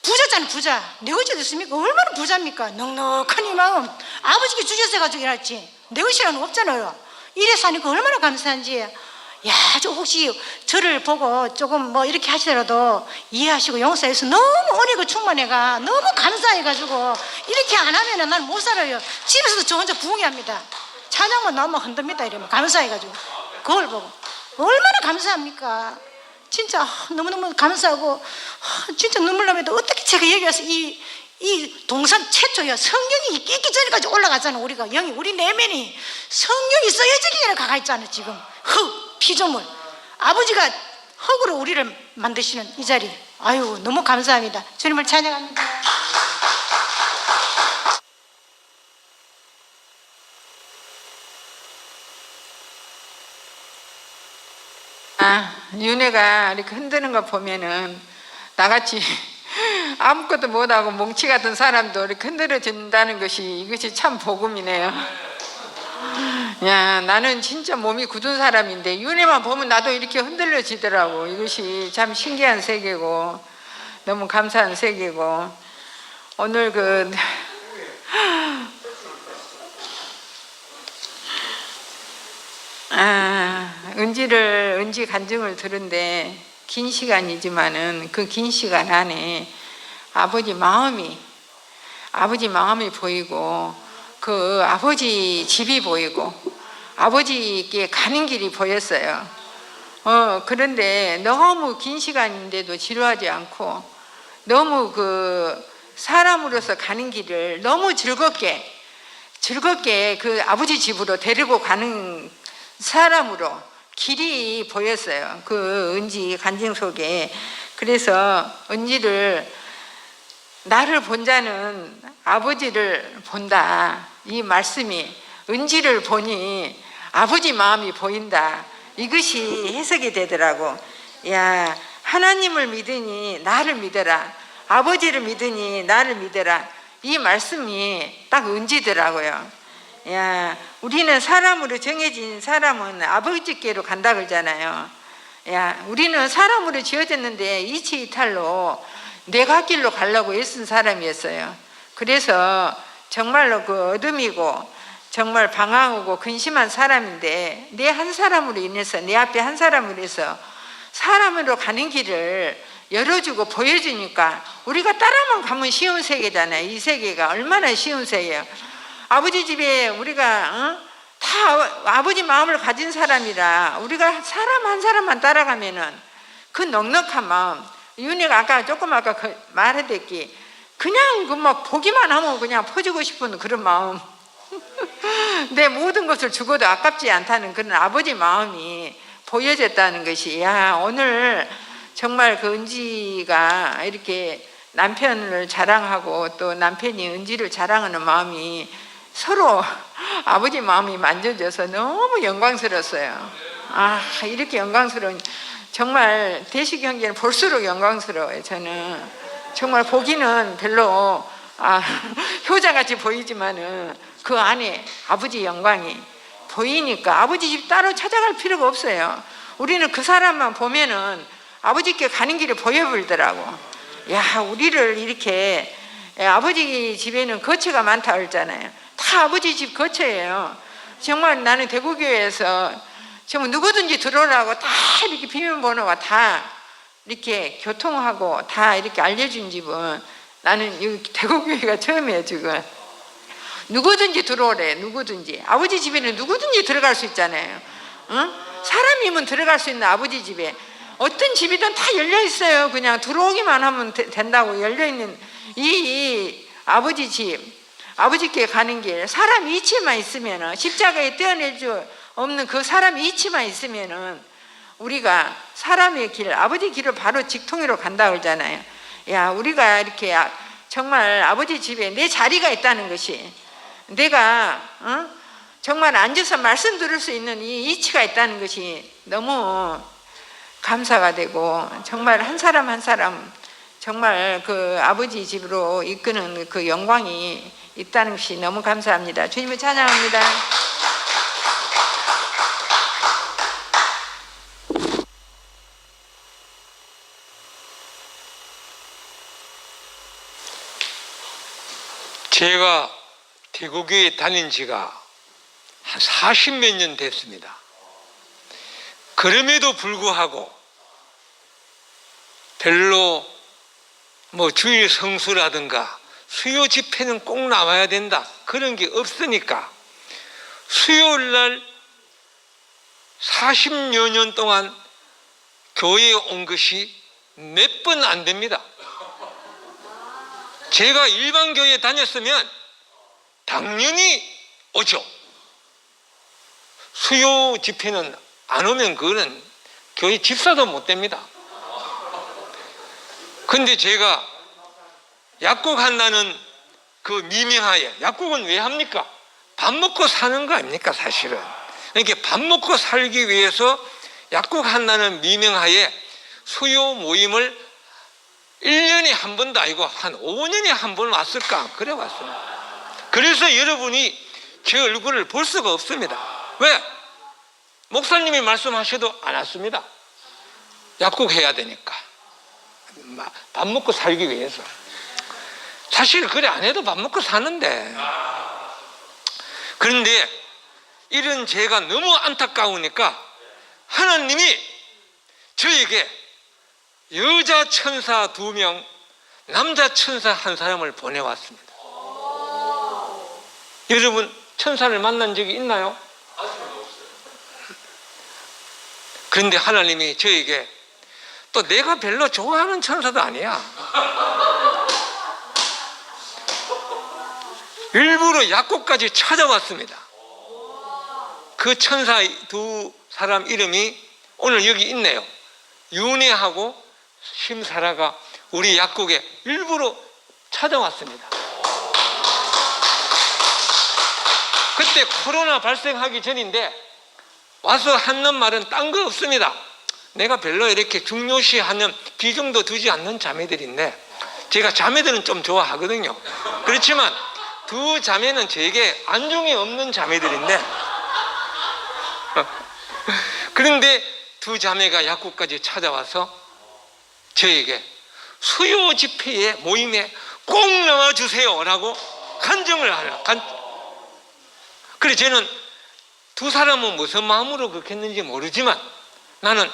부자잖아요. 부자. 내 것이 됐습니까? 얼마나 부자입니까? 넉넉한 이 마음 아버지께 주셔서 가지고 일했지, 내 것이라는 거 없잖아요. 이래서 하니까 얼마나 감사한지. 저 혹시 저를 보고 조금 이렇게 하시더라도 이해하시고 용서해서, 너무 은혜가 충만해가 너무 감사해가지고 이렇게 안 하면은 난 못 살아요. 집에서도 저 혼자 부흥합니다. 찬양만 나오면 흔듭니다. 이러면 감사해가지고 그걸 보고 얼마나 감사합니까? 진짜 너무너무 감사하고, 진짜 눈물 나면도 어떻게 제가 여기 와서 이 동산 최초야, 성경이 있기 전에까지 올라갔잖아. 우리가 영이, 우리 내면이 성경이 써여지기 전에 가가 있잖아. 지금 피조물, 아버지가 흙으로 우리를 만드시는 이 자리, 너무 감사합니다. 주님을 찬양합니다. 윤혜가 이렇게 흔드는 거 보면은 나같이 아무것도 못하고 뭉치 같은 사람도 이렇게 흔들어진다는 것이, 이것이 참 복음이네요. 야, 나는 진짜 몸이 굳은 사람인데 윤회만 보면 나도 이렇게 흔들려지더라고. 이것이 참 신기한 세계고 너무 감사한 세계고, 오늘 은지 간증을 들은데 긴 시간이지만은 그 긴 시간 안에 아버지 마음이 보이고, 그 아버지 집이 보이고, 아버지께 가는 길이 보였어요. 그런데 너무 긴 시간인데도 지루하지 않고, 너무 사람으로서 가는 길을 너무 즐겁게 그 아버지 집으로 데리고 가는 사람으로 길이 보였어요. 그 은지 간증 속에. 그래서 은지를, 나를 본 자는 아버지를 본다, 이 말씀이, 은지를 보니 아버지 마음이 보인다, 이것이 해석이 되더라고. 야, 하나님을 믿으니 나를 믿어라, 아버지를 믿으니 나를 믿어라, 이 말씀이 딱 은지더라고요. 야, 우리는 사람으로 정해진 사람은 아버지께로 간다 그러잖아요. 야, 우리는 사람으로 지어졌는데 이치이탈로 내 갈 길로 가려고 애쓴 사람이었어요. 그래서 정말로 그 어둠이고 정말 방황하고 근심한 사람인데, 내 한 사람으로 인해서, 내 앞에 한 사람으로 해서 사람으로 가는 길을 열어주고 보여주니까 우리가 따라만 가면 쉬운 세계잖아요. 이 세계가 얼마나 쉬운 세계예요. 아버지 집에 우리가 다 아버지 마음을 가진 사람이라, 우리가 사람 한 사람만 따라가면은 그 넉넉한 마음, 윤희가 아까 말했듯이 그냥 막 보기만 하면 그냥 퍼주고 싶은 그런 마음, 내 모든 것을 죽어도 아깝지 않다는 그런 아버지 마음이 보여졌다는 것이, 야, 오늘 정말 그 은지가 이렇게 남편을 자랑하고 또 남편이 은지를 자랑하는 마음이 서로 아버지 마음이 만져져서 너무 영광스러웠어요. 아, 이렇게 영광스러운, 정말 대시경제는 볼수록 영광스러워요. 저는 정말 보기는 별로 효자같이 보이지만은 그 안에 아버지 영광이 보이니까 아버지 집 따로 찾아갈 필요가 없어요. 우리는 그 사람만 보면은 아버지께 가는 길을 보여버리더라고. 야, 우리를 이렇게, 아버지 집에는 거처가 많다 그랬잖아요. 다 아버지 집 거처예요. 정말 나는 대구교회에서 정말 누구든지 들어오라고 다 이렇게 비밀번호가 다 이렇게 교통하고 다 이렇게 알려준 집은 나는 여기 대구교회가 처음이에요. 지금 누구든지 들어오래. 누구든지. 아버지 집에는 누구든지 들어갈 수 있잖아요. 응? 사람이면 들어갈 수 있는 아버지 집에 어떤 집이든 다 열려 있어요. 그냥 들어오기만 하면 된다고 열려있는 이 아버지 집, 아버지께 가는 길, 사람 이치만 있으면은, 십자가에 떼어낼 수 없는 그 사람 이치만 있으면은 우리가 사람의 길, 아버지 길을 바로 직통으로 간다 그러잖아요. 야, 우리가 이렇게 정말 아버지 집에 내 자리가 있다는 것이, 내가 정말 앉아서 말씀 들을 수 있는 이 이치가 있다는 것이 너무 감사가 되고, 정말 한 사람 한 사람 정말 그 아버지 집으로 이끄는 그 영광이 있다는 것이 너무 감사합니다. 주님을 찬양합니다. 제가 대구교회 다닌 지가 한 40몇 년 됐습니다. 그럼에도 불구하고 별로 주일 성수라든가 수요 집회는 꼭 나와야 된다 그런 게 없으니까 수요일 날 40여 년 동안 교회에 온 것이 몇 번 안 됩니다. 제가 일반 교회에 다녔으면 당연히 오죠. 수요 집회는 안 오면 그거는 교회 집사도 못 됩니다. 근데 제가 약국한다는 그 미명하에, 약국은 왜 합니까? 밥 먹고 사는 거 아닙니까 사실은. 그러니까 밥 먹고 살기 위해서 약국한다는 미명하에 수요 모임을 1년에 한 번도 아니고 한 5년에 한 번 왔을까 그래 왔습니다. 그래서 여러분이 제 얼굴을 볼 수가 없습니다. 왜? 목사님이 말씀하셔도 안 왔습니다. 약국해야 되니까. 밥 먹고 살기 위해서. 사실 그래 안 해도 밥 먹고 사는데. 그런데 이런 제가 너무 안타까우니까 하나님이 저에게 여자 천사 2명, 남자 천사 1사람을 보내왔습니다. 여러분 천사를 만난 적이 있나요? 그런데 하나님이 저에게 또 내가 별로 좋아하는 천사도 아니야. 일부러 약국까지 찾아왔습니다. 그 천사 2사람 이름이 오늘 여기 있네요. 윤혜하고 심사라가 우리 약국에 일부러 찾아왔습니다. 그때 코로나 발생하기 전인데 와서 하는 말은 딴 거 없습니다. 내가 별로 이렇게 중요시하는 비중도 두지 않는 자매들인데 제가 자매들은 좀 좋아하거든요. 그렇지만 2 자매는 제게 안중에 없는 자매들인데 그런데 2 자매가 약국까지 찾아와서 저에게 수요 집회에 모임에 꼭 나와주세요 라고 간증을 하라. 그래 저는 2 사람은 무슨 마음으로 그렇게 했는지 모르지만 나는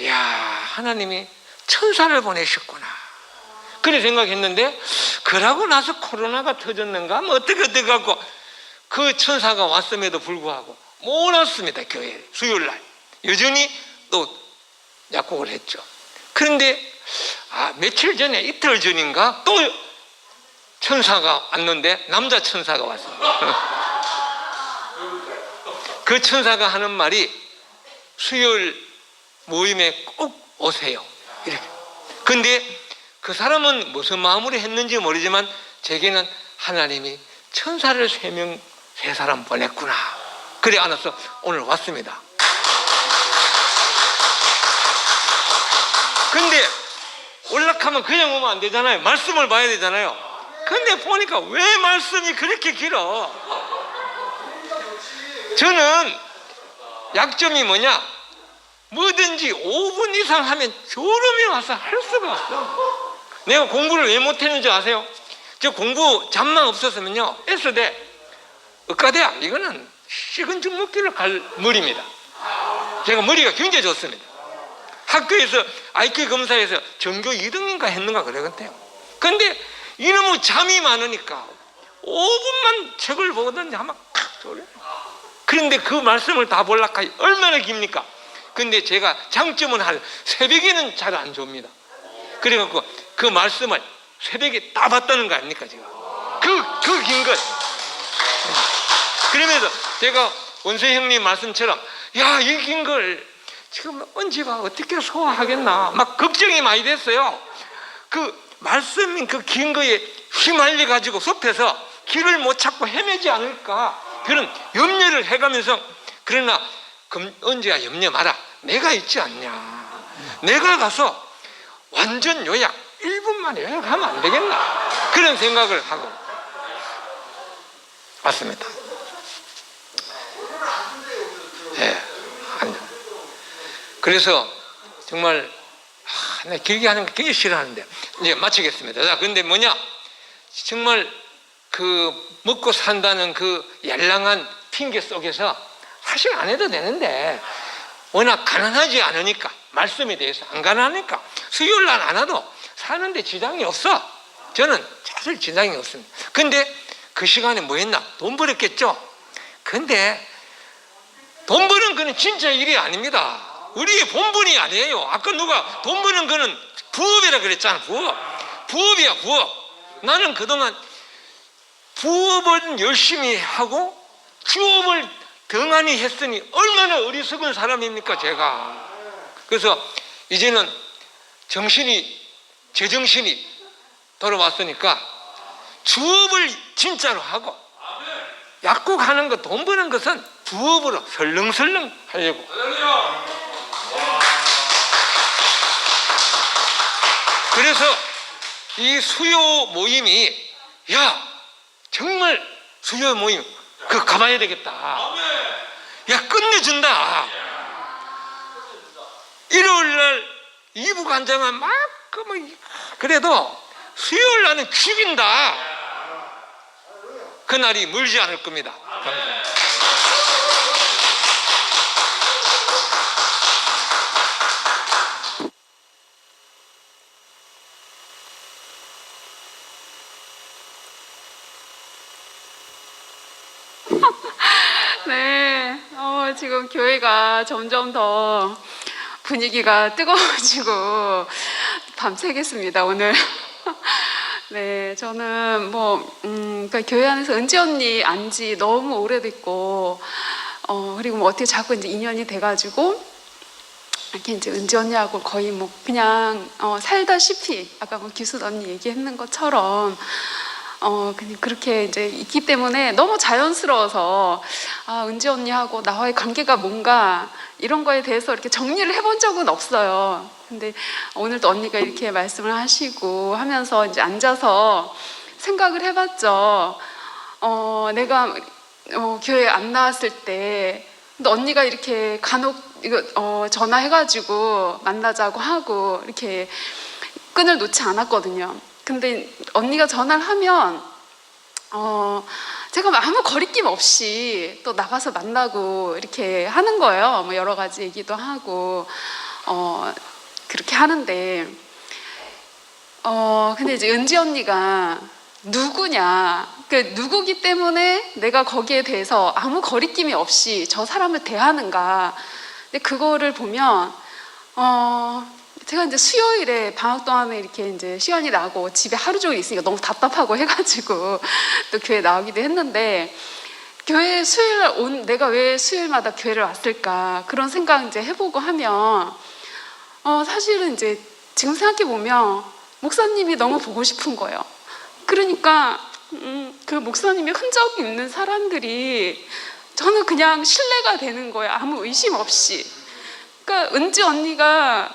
이야 하나님이 천사를 보내셨구나 그래 생각했는데 그러고 나서 코로나가 터졌는가 뭐 어떻게 갖고 그 천사가 왔음에도 불구하고 못 왔습니다. 교회에 수요일날 여전히 또 약국을 했죠. 그런데 며칠 전에 이틀 전인가 또 천사가 왔는데 남자 천사가 왔어요. 그 천사가 하는 말이 수요일 모임에 꼭 오세요 이렇게. 근데 그 사람은 무슨 마음으로 했는지 모르지만 제게는 하나님이 천사를 3사람 보냈구나 그래 안아서 오늘 왔습니다. 근데 올락하면 그냥 오면 안 되잖아요. 말씀을 봐야 되잖아요. 근데 보니까 왜 말씀이 그렇게 길어? 저는 약점이 뭐냐? 뭐든지 5분 이상 하면 졸음이 와서 할 수가 없어. 내가 공부를 왜 못했는지 아세요? 저 공부 잠만 없었으면요 S대 의과대학 이거는 식은 죽 먹기를 갈 머리입니다. 제가 머리가 굉장히 좋습니다. 학교에서 IQ 검사에서 전교 2등인가 했는가 그러거든요. 근데 이놈의 잠이 많으니까 5분만 책을 보거든요. 아마 칵 졸려요. 그런데 그 말씀을 다 볼락하니 얼마나 깁니까? 근데 제가 장점은 새벽에는 잘 안 줍니다. 그래갖고 그 말씀을 새벽에 다 봤다는 거 아닙니까 지금? 그 긴 것. 그러면서 제가 원수 형님 말씀처럼 야 이 긴 걸 지금 언제가 어떻게 소화하겠나 막 걱정이 많이 됐어요. 그 말씀 그 긴 거에 휘말려 가지고 숲에서 길을 못 찾고 헤매지 않을까 그런 염려를 해가면서 그러나 언제야 염려 마라 내가 있지 않냐 내가 가서 완전 요약 1분 만에 요약하면 안 되겠나 그런 생각을 하고 왔습니다. 네. 그래서 정말 나 길게 하는 거 굉장히 싫어하는데 이제 마치겠습니다. 자, 근데 뭐냐 정말 그 먹고 산다는 그 yar랑한 핑계 속에서 사실 안 해도 되는데 워낙 가난하지 않으니까 말씀에 대해서 안 가난하니까 수요일 날 안 와도 사는데 지장이 없어. 저는 사실 지장이 없습니다. 근데 그 시간에 뭐 했나? 돈 벌었겠죠? 근데 돈 버는 거는 진짜 일이 아닙니다. 우리의 본분이 아니에요. 아까 누가 돈 버는 거는 부업이라 그랬잖아. 부업이야 부업. 나는 그동안 부업을 열심히 하고 주업을 등한히 했으니 얼마나 어리석은 사람입니까 제가. 그래서 이제는 제정신이 돌아왔으니까 주업을 진짜로 하고 약국하는 거 돈 버는 것은 부업으로 설렁설렁 하려고. 그래서 이 수요 모임이 정말 수요 모임 그거 가봐야 되겠다. 야, 끝내준다. 일요일날 이부 간장은 막 그래도 수요일 날은 죽인다. 그날이 멀지 않을 겁니다. 감사합니다. 네, 지금 교회가 점점 더 분위기가 뜨거워지고 밤새겠습니다, 오늘. 네, 저는 그러니까 교회 안에서 은지 언니 안지 너무 오래됐고, 그리고 어떻게 자꾸 이제 인연이 돼가지고, 이렇게 이제 은지 언니하고 거의 그냥 살다시피, 아까 기순 언니 얘기했는 것처럼, 그냥 그렇게 이제 있기 때문에 너무 자연스러워서 은지 언니하고 나와의 관계가 뭔가 이런 거에 대해서 이렇게 정리를 해본 적은 없어요. 근데 오늘도 언니가 이렇게 말씀을 하시고 하면서 이제 앉아서 생각을 해봤죠. 내가 교회 안 나왔을 때 근데 언니가 이렇게 간혹 이거 전화해가지고 만나자고 하고 이렇게 끈을 놓지 않았거든요. 근데 언니가 전화를 하면 제가 아무 거리낌 없이 또 나가서 만나고 이렇게 하는 거예요. 여러 가지 얘기도 하고 그렇게 하는데 근데 이제 은지 언니가 누구냐, 누구기 때문에 내가 거기에 대해서 아무 거리낌이 없이 저 사람을 대하는가. 근데 그거를 보면 제가 이제 수요일에 방학 동안에 이렇게 이제 시간이 나고 집에 하루 종일 있으니까 너무 답답하고 해가지고 또 교회 나오기도 했는데, 교회 수요일 내가 왜 수요일마다 교회를 왔을까 그런 생각 이제 해보고 하면 사실은 이제 지금 생각해 보면 목사님이 너무 보고 싶은 거예요. 그러니까 그 목사님의 흔적이 있는 사람들이 저는 그냥 신뢰가 되는 거예요. 아무 의심 없이. 그러니까 은지 언니가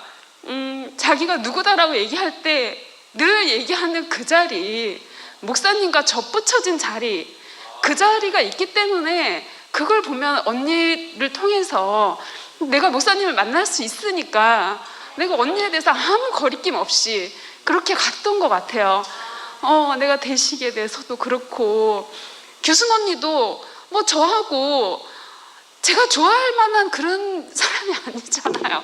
자기가 누구다라고 얘기할 때 늘 얘기하는 그 자리, 목사님과 접붙여진 자리, 그 자리가 있기 때문에 그걸 보면 언니를 통해서 내가 목사님을 만날 수 있으니까 내가 언니에 대해서 아무 거리낌 없이 그렇게 갔던 것 같아요. 내가 대식에 대해서도 그렇고, 규순 언니도 저하고 제가 좋아할 만한 그런 사람이 아니잖아요.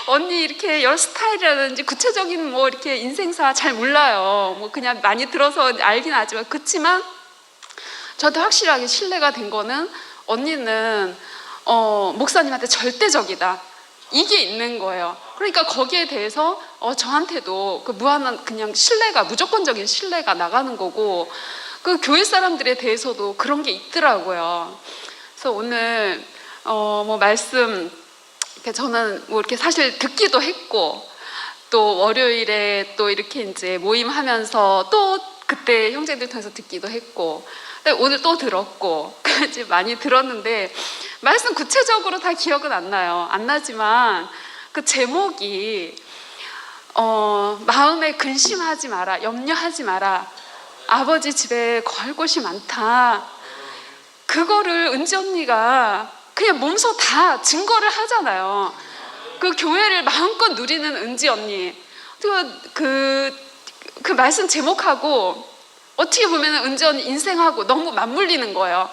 언니 이렇게 여러 스타일이라든지 구체적인 이렇게 인생사 잘 몰라요. 그냥 많이 들어서 알긴 하지만, 그렇지만 저도 확실하게 신뢰가 된 거는 언니는 목사님한테 절대적이다, 이게 있는 거예요. 그러니까 거기에 대해서 저한테도 그 무한한 그냥 신뢰가, 무조건적인 신뢰가 나가는 거고, 그 교회 사람들에 대해서도 그런 게 있더라고요. 그래서 오늘 말씀 저는 이렇게 사실 듣기도 했고, 또 월요일에 또 이렇게 이제 모임하면서 또 그때 형제들 통해서 듣기도 했고, 근데 오늘 또 들었고 이제 많이 들었는데 말씀 구체적으로 다 기억은 안 나요. 안 나지만 그 제목이 마음에 근심하지 마라, 염려하지 마라, 아버지 집에 거할 곳이 많다. 그거를 은지 언니가 그냥 몸소 다 증거를 하잖아요. 그 교회를 마음껏 누리는 은지 언니. 그 말씀 제목하고 어떻게 보면 은지 언니 인생하고 너무 맞물리는 거예요.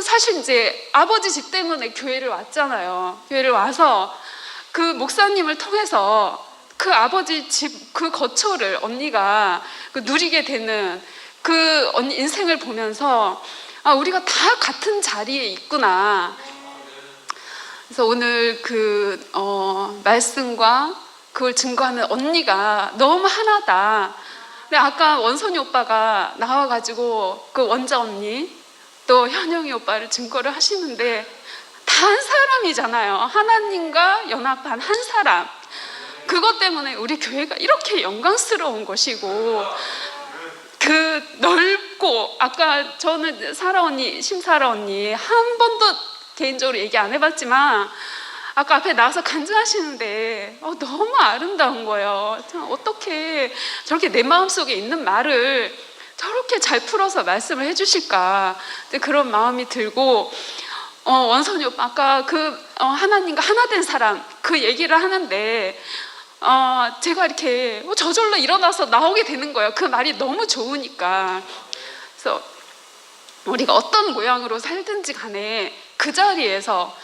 사실 이제 아버지 집 때문에 교회를 왔잖아요. 교회를 와서 그 목사님을 통해서 그 아버지 집 그 거처를 언니가 누리게 되는 그 언니 인생을 보면서 우리가 다 같은 자리에 있구나. 그래서 오늘 말씀과 그걸 증거하는 언니가 너무 하나다. 근데 아까 원선이 오빠가 나와가지고 그 원자 언니 또 현영이 오빠를 증거를 하시는데 다 한 사람이잖아요. 하나님과 연합한 한 사람. 그것 때문에 우리 교회가 이렇게 영광스러운 것이고, 넓고, 아까 저는 심사라 언니 한 번도 개인적으로 얘기 안 해봤지만 아까 앞에 나와서 간증하시는데 너무 아름다운 거예요. 어떻게 저렇게 내 마음속에 있는 말을 저렇게 잘 풀어서 말씀을 해주실까, 그런 마음이 들고, 원선이 오빠 아까 하나님과 하나 된 사람 그 얘기를 하는데 제가 이렇게 저절로 일어나서 나오게 되는 거예요. 그 말이 너무 좋으니까. 그래서 우리가 어떤 모양으로 살든지 간에 그 자리에서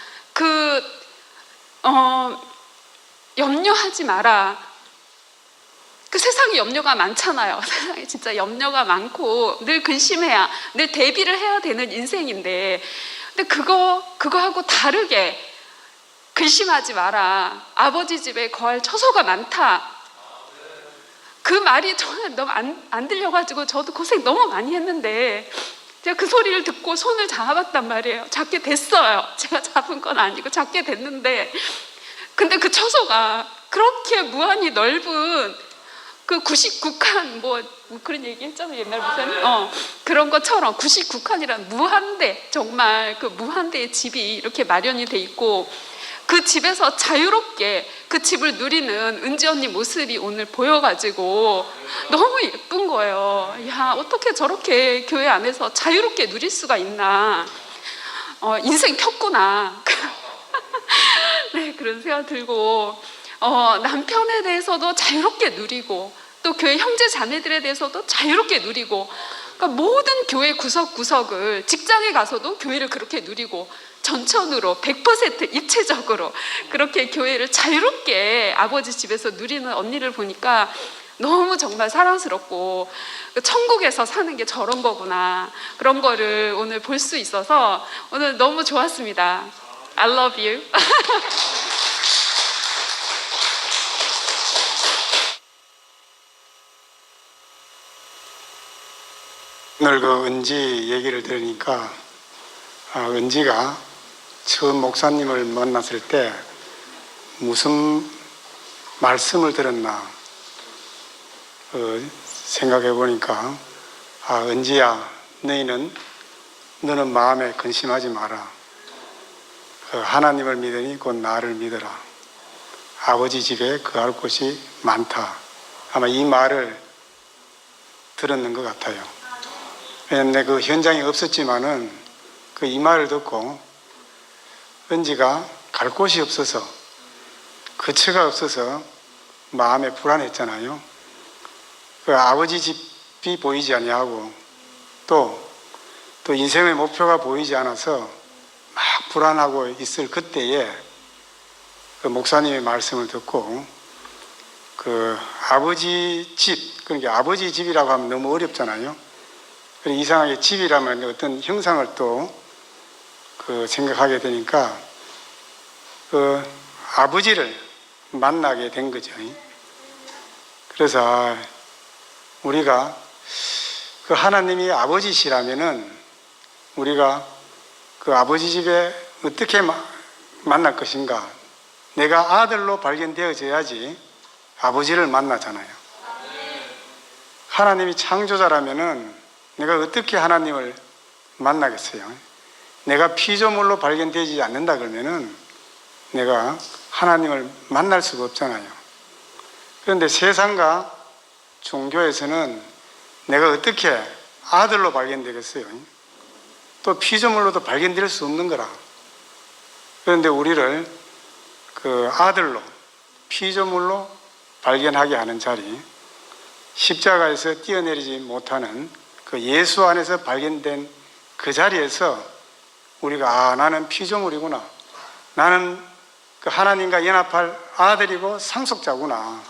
염려하지 마라. 그 세상에 염려가 많잖아요. 세상에 진짜 염려가 많고 늘 근심해야, 늘 대비를 해야 되는 인생인데, 근데 그거하고 다르게 근심하지 마라. 아버지 집에 거할 처소가 많다. 그 말이 저는 너무 안 들려가지고 저도 고생 너무 많이 했는데 제가 그 소리를 듣고 손을 잡았단 말이에요. 잡게 됐어요. 제가 잡은 건 아니고 잡게 됐는데, 근데 그 처소가 그렇게 무한히 넓은 그 99칸 뭐 그런 얘기 했잖아요, 옛날 목사님. 그런 것처럼 99칸이라는 무한대, 정말 그 무한대의 집이 이렇게 마련이 돼 있고, 그 집에서 자유롭게 그 집을 누리는 은지 언니 모습이 오늘 보여가지고 너무 예쁜 거예요. 야, 어떻게 저렇게 교회 안에서 자유롭게 누릴 수가 있나. 인생 폈구나. 네, 그런 생각 들고, 남편에 대해서도 자유롭게 누리고, 또 교회 형제 자매들에 대해서도 자유롭게 누리고, 그러니까 모든 교회 구석구석을, 직장에 가서도 교회를 그렇게 누리고, 전천후로 100% 입체적으로 그렇게 교회를 자유롭게 아버지 집에서 누리는 언니를 보니까 너무 정말 사랑스럽고, 천국에서 사는 게 저런 거구나, 그런 거를 오늘 볼 수 있어서 오늘 너무 좋았습니다. I love you. 오늘 그 은지 얘기를 들으니까 은지가 처음 목사님을 만났을 때 무슨 말씀을 들었나 생각해 보니까, 은지야, 너는 마음에 근심하지 마라. 하나님을 믿으니 곧 나를 믿어라. 아버지 집에 거할 곳이 많다. 아마 이 말을 들었는 것 같아요. 왜냐면 내가 그 현장에 없었지만은 이 말을 듣고 은지가 갈 곳이 없어서, 거처가 없어서 마음에 불안했잖아요. 그 아버지 집이 보이지 아니하고 또 인생의 목표가 보이지 않아서 막 불안하고 있을 그때에 그 목사님의 말씀을 듣고, 그 아버지 집, 그러니까 아버지 집이라고 하면 너무 어렵잖아요. 이상하게 집이라면 어떤 형상을 또 생각하게 되니까 아버지를 만나게 된 거죠. 그래서 우리가 하나님이 아버지시라면은 우리가 아버지 집에 어떻게 만날 것인가. 내가 아들로 발견되어져야지 아버지를 만나잖아요. 하나님이 창조자라면은 내가 어떻게 하나님을 만나겠어요? 내가 피조물로 발견되지 않는다 그러면은 내가 하나님을 만날 수가 없잖아요. 그런데 세상과 종교에서는 내가 어떻게 아들로 발견되겠어요? 또 피조물로도 발견될 수 없는 거라. 그런데 우리를 아들로, 피조물로 발견하게 하는 자리, 십자가에서 뛰어내리지 못하는 예수 안에서 발견된 그 자리에서 우리가 나는 피조물이구나, 나는 하나님과 연합할 아들이고 상속자구나,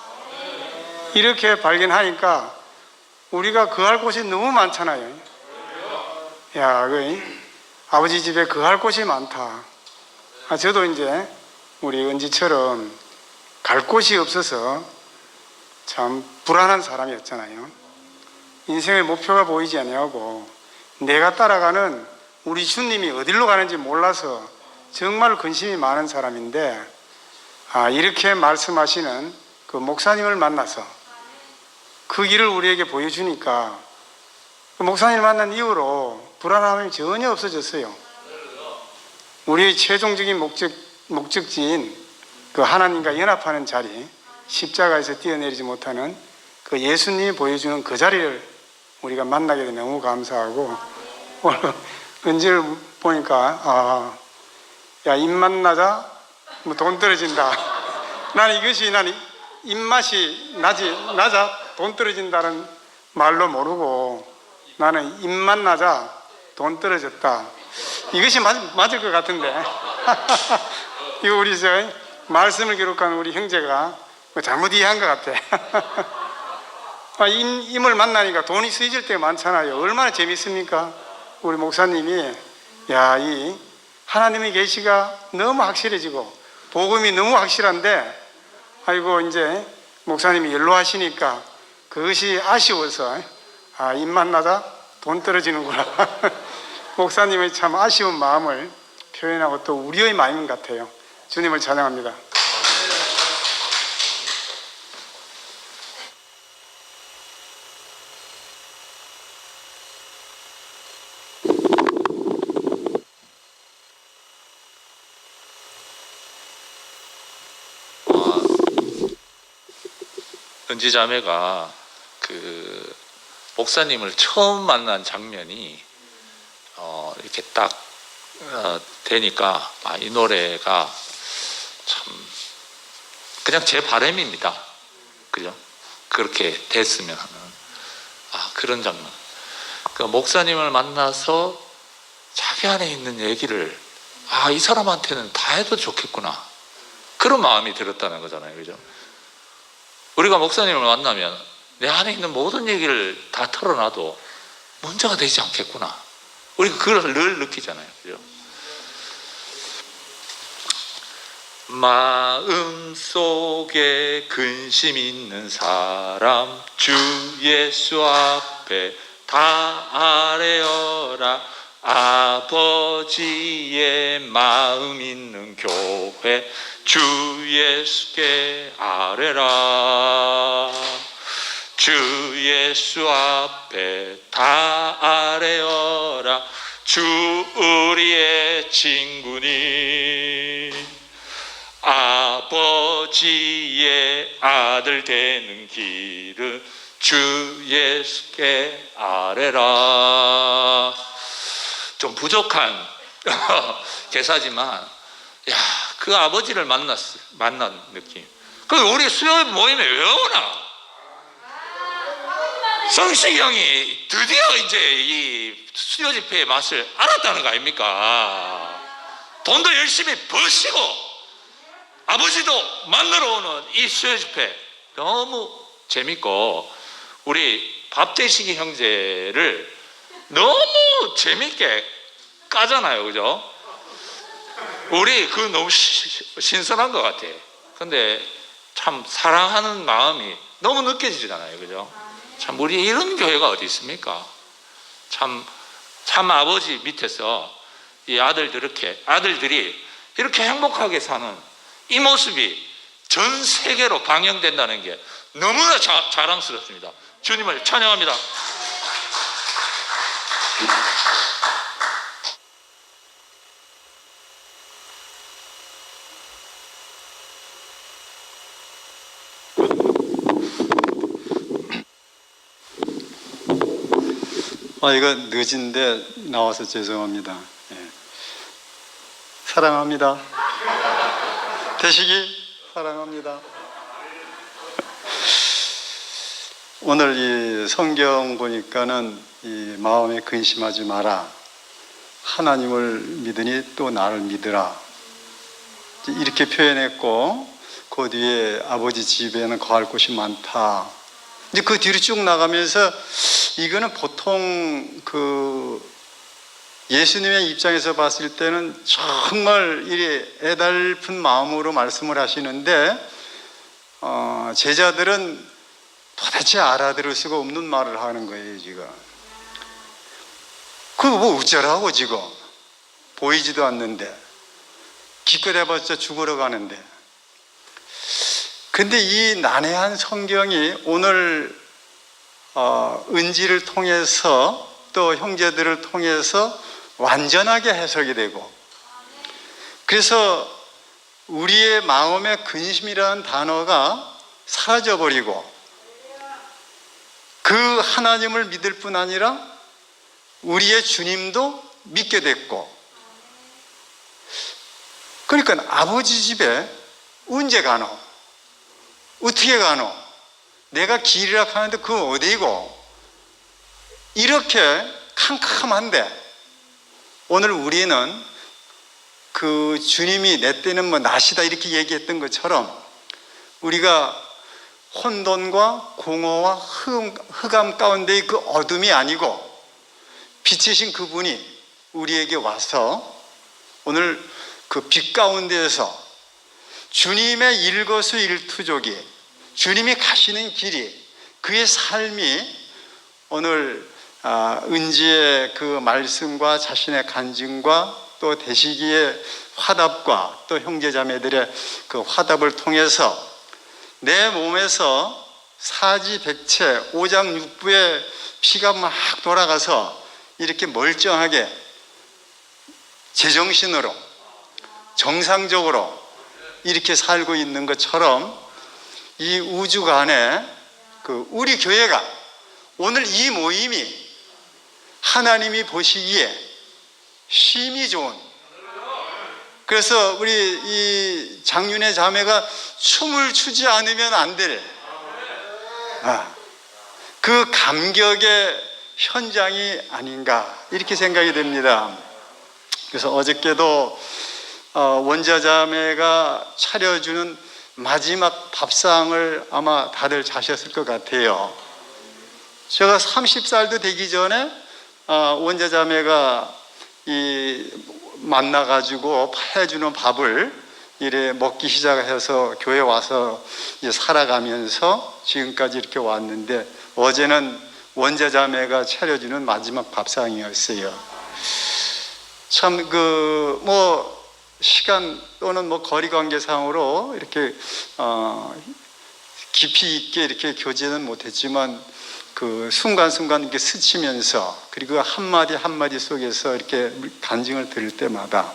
이렇게 발견하니까 우리가 거할 곳이 너무 많잖아요. 야, 아버지 집에 거할 곳이 많다. 저도 이제 우리 은지처럼 갈 곳이 없어서 참 불안한 사람이었잖아요. 인생의 목표가 보이지 아니하고 내가 따라가는 우리 주님이 어디로 가는지 몰라서 정말 근심이 많은 사람인데, 이렇게 말씀하시는 그 목사님을 만나서 그 길을 우리에게 보여주니까 그 목사님을 만난 이후로 불안함이 전혀 없어졌어요. 우리의 최종적인 목적지인 그 하나님과 연합하는 자리, 십자가에서 뛰어내리지 못하는 그 예수님이 보여주는 그 자리를 우리가 만나게 되면 너무 감사하고, 오늘 은지를 보니까 야, 입맛 나자 뭐 돈 떨어진다. 나는 입맛이 낮아 돈 떨어진다는 말로 모르고 나는 입맛 나자 돈 떨어졌다. 이것이 맞을 것 같은데. 이거 우리 말씀을 기록한 우리 형제가 잘못 이해한 것 같아. 임을 만나니까 돈이 쓰여질 때가 많잖아요. 얼마나 재밌습니까? 우리 목사님이 이 하나님의 계시가 너무 확실해지고 복음이 너무 확실한데 아이고 이제 목사님이 연로하시니까 그것이 아쉬워서 입맛 나자 돈 떨어지는구나. 목사님의 참 아쉬운 마음을 표현하고 또 우리의 마음 같아요. 주님을 찬양합니다. 은지 자매가 그 목사님을 처음 만난 장면이 이렇게 딱 되니까 이 노래가 참 그냥 제 바람입니다. 그죠? 그렇게 됐으면 하는 그런 장면. 그 목사님을 만나서 자기 안에 있는 얘기를 이 사람한테는 다 해도 좋겠구나. 그런 마음이 들었다는 거잖아요. 그죠? 우리가 목사님을 만나면 내 안에 있는 모든 얘기를 다 털어놔도 문제가 되지 않겠구나. 우리가 그걸 늘 느끼잖아요. 그죠? 마음속에 근심 있는 사람 주 예수 앞에 다 아뢰어라. 아버지의 마음 있는 교회 주 예수께 아뢰라. 주 예수 앞에 다 아뢰어라. 주 우리의 친구니 아버지의 아들 되는 길은 주 예수께 아뢰라. 좀 부족한 개사지만 그 아버지를 만난 느낌. 그 우리 수요 모임에 왜 오나? 성식이 형이 드디어 이제 이 수요 집회의 맛을 알았다는 거 아닙니까? 돈도 열심히 버시고 아버지도 만나러 오는 이 수요 집회 너무 재밌고 우리 밥대식이 형제를 너무 재밌게 까잖아요. 그죠? 우리 그거 너무 신선한 것 같아. 근데 참 사랑하는 마음이 너무 느껴지잖아요. 그죠? 참 우리 이런 교회가 어디 있습니까? 참 아버지 밑에서 이 아들들이 이렇게 행복하게 사는 이 모습이 전 세계로 방영된다는 게 너무나 자랑스럽습니다. 주님을 찬양합니다. 이거 늦은데 나와서 죄송합니다. 사랑합니다. 대식이 사랑합니다. 오늘 이 성경 보니까는 이 마음에 근심하지 마라. 하나님을 믿으니 또 나를 믿으라. 이렇게 표현했고 그 뒤에 아버지 집에는 거할 곳이 많다. 이제 그 뒤로 쭉 나가면서 이거는 보통 그 예수님의 입장에서 봤을 때는 정말 이래 애달픈 마음으로 말씀을 하시는데 제자들은 도대체 알아들을 수가 없는 말을 하는 거예요. 지금 그거 뭐 어쩌라고 지금 보이지도 않는데 기껏 해봤자 죽으러 가는데. 근데 이 난해한 성경이 오늘 은지를 통해서 또 형제들을 통해서 완전하게 해석이 되고, 그래서 우리의 마음의 근심이라는 단어가 사라져버리고 그 하나님을 믿을 뿐 아니라 우리의 주님도 믿게 됐고, 그러니까 아버지 집에 언제 가노? 어떻게 가노? 내가 길이라 하는데 그건 어디고? 이렇게 캄캄한데 오늘 우리는 그 주님이 내 때는 뭐 낮이다 이렇게 얘기했던 것처럼 우리가 혼돈과 공허와 흑암 가운데의 그 어둠이 아니고 빛이신 그분이 우리에게 와서 오늘 그 빛 가운데에서 주님의 일거수일투족이 주님이 가시는 길이 그의 삶이 오늘 은지의 그 말씀과 자신의 간증과 또 대시기의 화답과 또 형제자매들의 그 화답을 통해서 내 몸에서 사지백체 오장육부의 피가 막 돌아가서 이렇게 멀쩡하게 제정신으로 정상적으로 이렇게 살고 있는 것처럼 이 우주간에 그 우리 교회가 오늘 이 모임이 하나님이 보시기에 심히 좋은, 그래서 우리 이 장윤의 자매가 춤을 추지 않으면 안 될 그 감격의 현장이 아닌가 이렇게 생각이 됩니다. 그래서 어저께도 원자 자매가 차려주는 마지막 밥상을 아마 다들 자셨을 것 같아요. 제가 30살도 되기 전에 원자 자매가 만나가지고 해주는 밥을 이래 먹기 시작해서 교회 와서 이제 살아가면서 지금까지 이렇게 왔는데 어제는 원자 자매가 차려주는 마지막 밥상이었어요. 참 시간 또는 거리 관계상으로 이렇게 깊이 있게 이렇게 교제는 못했지만 그 순간순간 이렇게 스치면서 그리고 한마디 한마디 속에서 이렇게 간증을 들을 때마다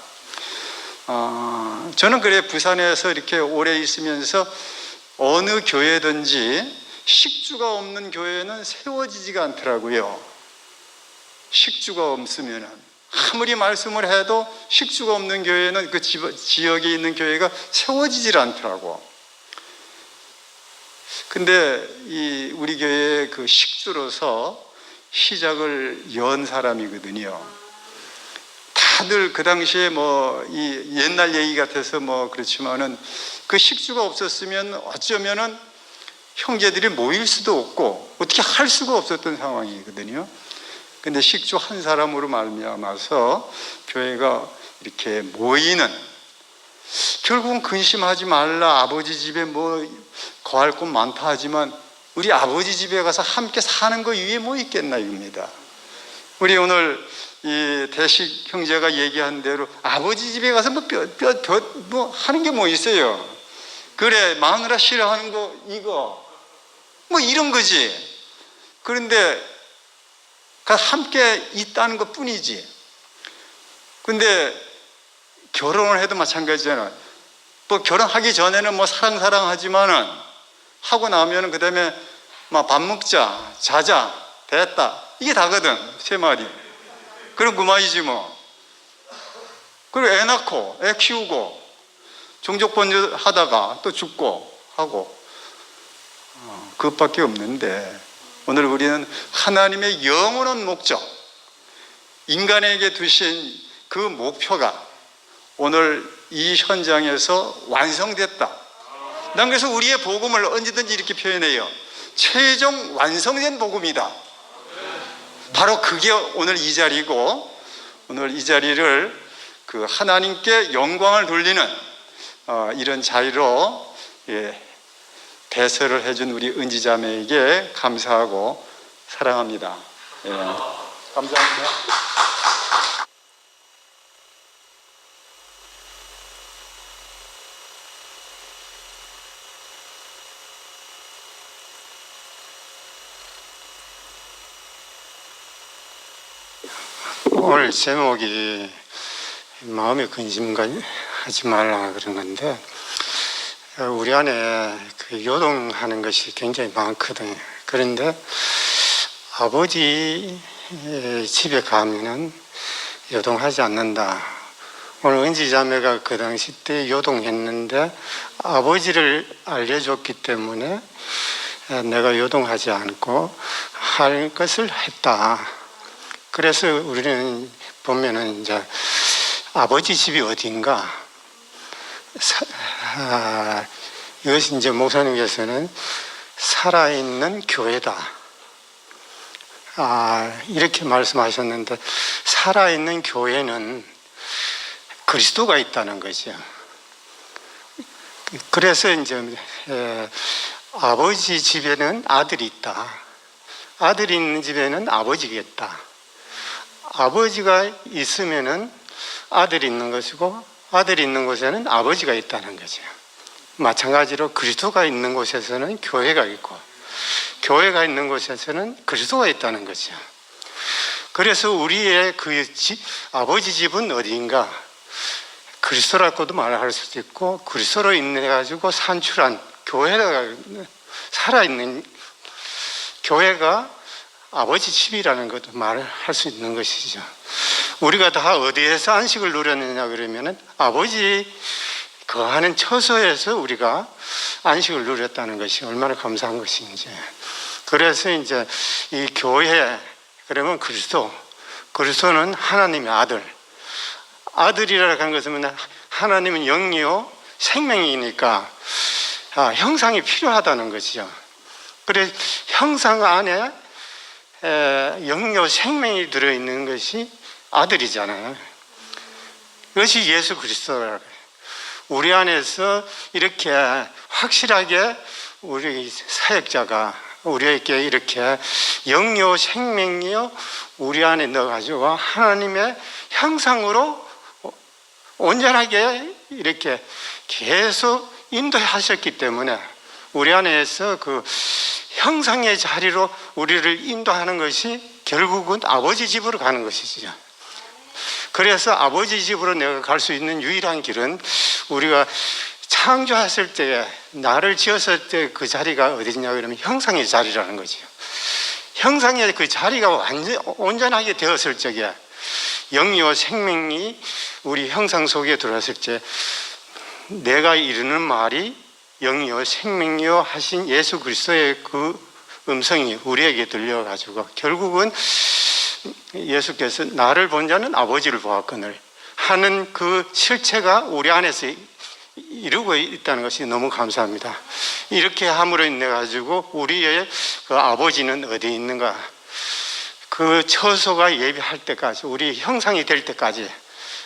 저는 그래 부산에서 이렇게 오래 있으면서 어느 교회든지 식주가 없는 교회는 세워지지가 않더라고요. 식주가 없으면은 아무리 말씀을 해도 식주가 없는 교회는 그 지역에 있는 교회가 세워지질 않더라고. 근데 우리 교회의 그 식주로서 시작을 연 사람이거든요. 다들 그 당시에 이 옛날 얘기 같아서 그렇지만은 그 식주가 없었으면 어쩌면은 형제들이 모일 수도 없고 어떻게 할 수가 없었던 상황이거든요. 근데 식주 한 사람으로 말미암아서 교회가 이렇게 모이는, 결국은 근심하지 말라, 아버지 집에 거할 곳 많다 하지만 우리 아버지 집에 가서 함께 사는 거 위에 뭐 있겠나 이겁니다. 우리 오늘 이 대식 형제가 얘기한 대로 아버지 집에 가서 하는 게 뭐 있어요. 그래 마누라 싫어하는 거 이거 이런 거지. 그런데 함께 있다는 것 뿐이지. 근데 결혼을 해도 마찬가지잖아. 결혼하기 전에는 사랑하지만은 하고 나면은 그 다음에 밥 먹자, 자자, 됐다. 이게 다거든, 세 마디. 그럼 그만이지 뭐. 그리고 애 낳고, 애 키우고, 종족 번주 하다가 또 죽고 하고. 그것밖에 없는데, 오늘 우리는 하나님의 영원한 목적, 인간에게 두신 그 목표가 오늘 이 현장에서 완성됐다. 난 그래서 우리의 복음을 언제든지 이렇게 표현해요. 최종 완성된 복음이다. 바로 그게 오늘 이 자리고, 오늘 이 자리를 그 하나님께 영광을 돌리는 이런 자리로 배설을 해준 우리 은지자매에게 감사하고 사랑합니다. 감사합니다. 오늘 제목이 마음의 근심하지 말라 그런 건데, 우리 안에 그 요동하는 것이 굉장히 많거든요. 그런데 아버지 집에 가면은 요동하지 않는다. 오늘 은지 자매가 그 당시 때 요동했는데 아버지를 알려줬기 때문에 내가 요동하지 않고 할 것을 했다. 그래서 우리는 보면은 이제 아버지 집이 어딘가, 이것이 이제 목사님께서는 살아있는 교회다. 이렇게 말씀하셨는데, 살아있는 교회는 그리스도가 있다는 거죠. 그래서 이제 아버지 집에는 아들이 있다. 아들이 있는 집에는 아버지가 있다. 아버지가 있으면은 아들이 있는 것이고, 아들이 있는 곳에는 아버지가 있다는 거죠. 마찬가지로 그리스도가 있는 곳에서는 교회가 있고, 교회가 있는 곳에서는 그리스도가 있다는 거죠. 그래서 우리의 아버지 집은 어디인가? 그리스도라고도 말할 수도 있고, 그리스도로 인해 가지고 산출한 교회가, 살아있는 교회가 아버지 집이라는 것도 말을 할 수 있는 것이죠. 우리가 다 어디에서 안식을 누렸느냐 그러면은 아버지 거하는 처소에서 우리가 안식을 누렸다는 것이 얼마나 감사한 것인지. 그래서 이제 이 교회, 그러면 그리스도는 하나님의 아들이라고 하는 것은 하나님은 영이요 생명이니까 형상이 필요하다는 것이죠. 그래서 형상 안에 영요 생명이 들어있는 것이 아들이잖아요. 그것이 예수 그리스도라고. 우리 안에서 이렇게 확실하게 우리 사역자가 우리에게 이렇게 영요 생명이요 우리 안에 넣어가지고 하나님의 형상으로 온전하게 이렇게 계속 인도하셨기 때문에 우리 안에서 그 형상의 자리로 우리를 인도하는 것이 결국은 아버지 집으로 가는 것이죠. 그래서 아버지 집으로 내가 갈 수 있는 유일한 길은 우리가 창조했을 때, 나를 지었을 때 그 자리가 어디냐 그러면 형상의 자리라는 거죠. 형상의 그 자리가 온전하게 되었을 적에 영이요 생명이 우리 형상 속에 들어왔을 때 내가 이르는 말이 영이요 생명이요 하신 예수 그리스도의 그 음성이 우리에게 들려가지고 결국은 예수께서 나를 본 자는 아버지를 보았거늘 하는 그 실체가 우리 안에서 이루고 있다는 것이 너무 감사합니다. 이렇게 함으로 인해 가지고 우리의 그 아버지는 어디 있는가, 그 처소가 예비할 때까지, 우리 형상이 될 때까지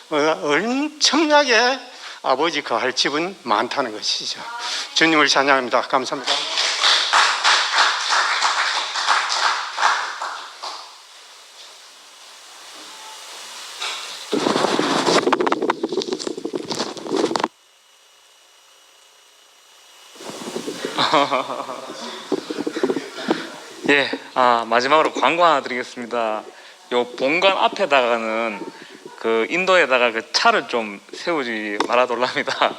엄청나게 아버지 거할 집은 많다는 것이죠. 주님을 찬양합니다. 감사합니다. 예, 마지막으로 광고 하나 드리겠습니다. 요 본관 앞에다가는 그 인도에다가 그 차를 좀 세우지 말아달랍니다.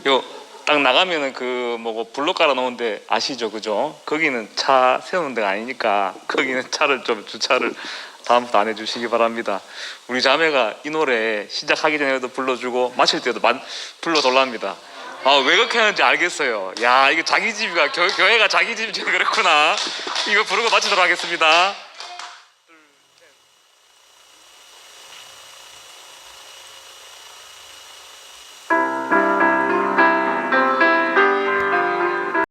요 딱 나가면은 그 뭐고 블록 깔아 놓은데 아시죠, 그죠? 거기는 차 세우는 데가 아니니까 거기는 차를 좀 주차를 다음부터 안 해주시기 바랍니다. 우리 자매가 이 노래 시작하기 전에도 불러주고 마칠 때도 불러달랍니다. 왜 그렇게 하는지 알겠어요. 야, 이거 자기 집이가 교회가 자기 집이 그렇구나. 이거 부르고 마치도록 하겠습니다.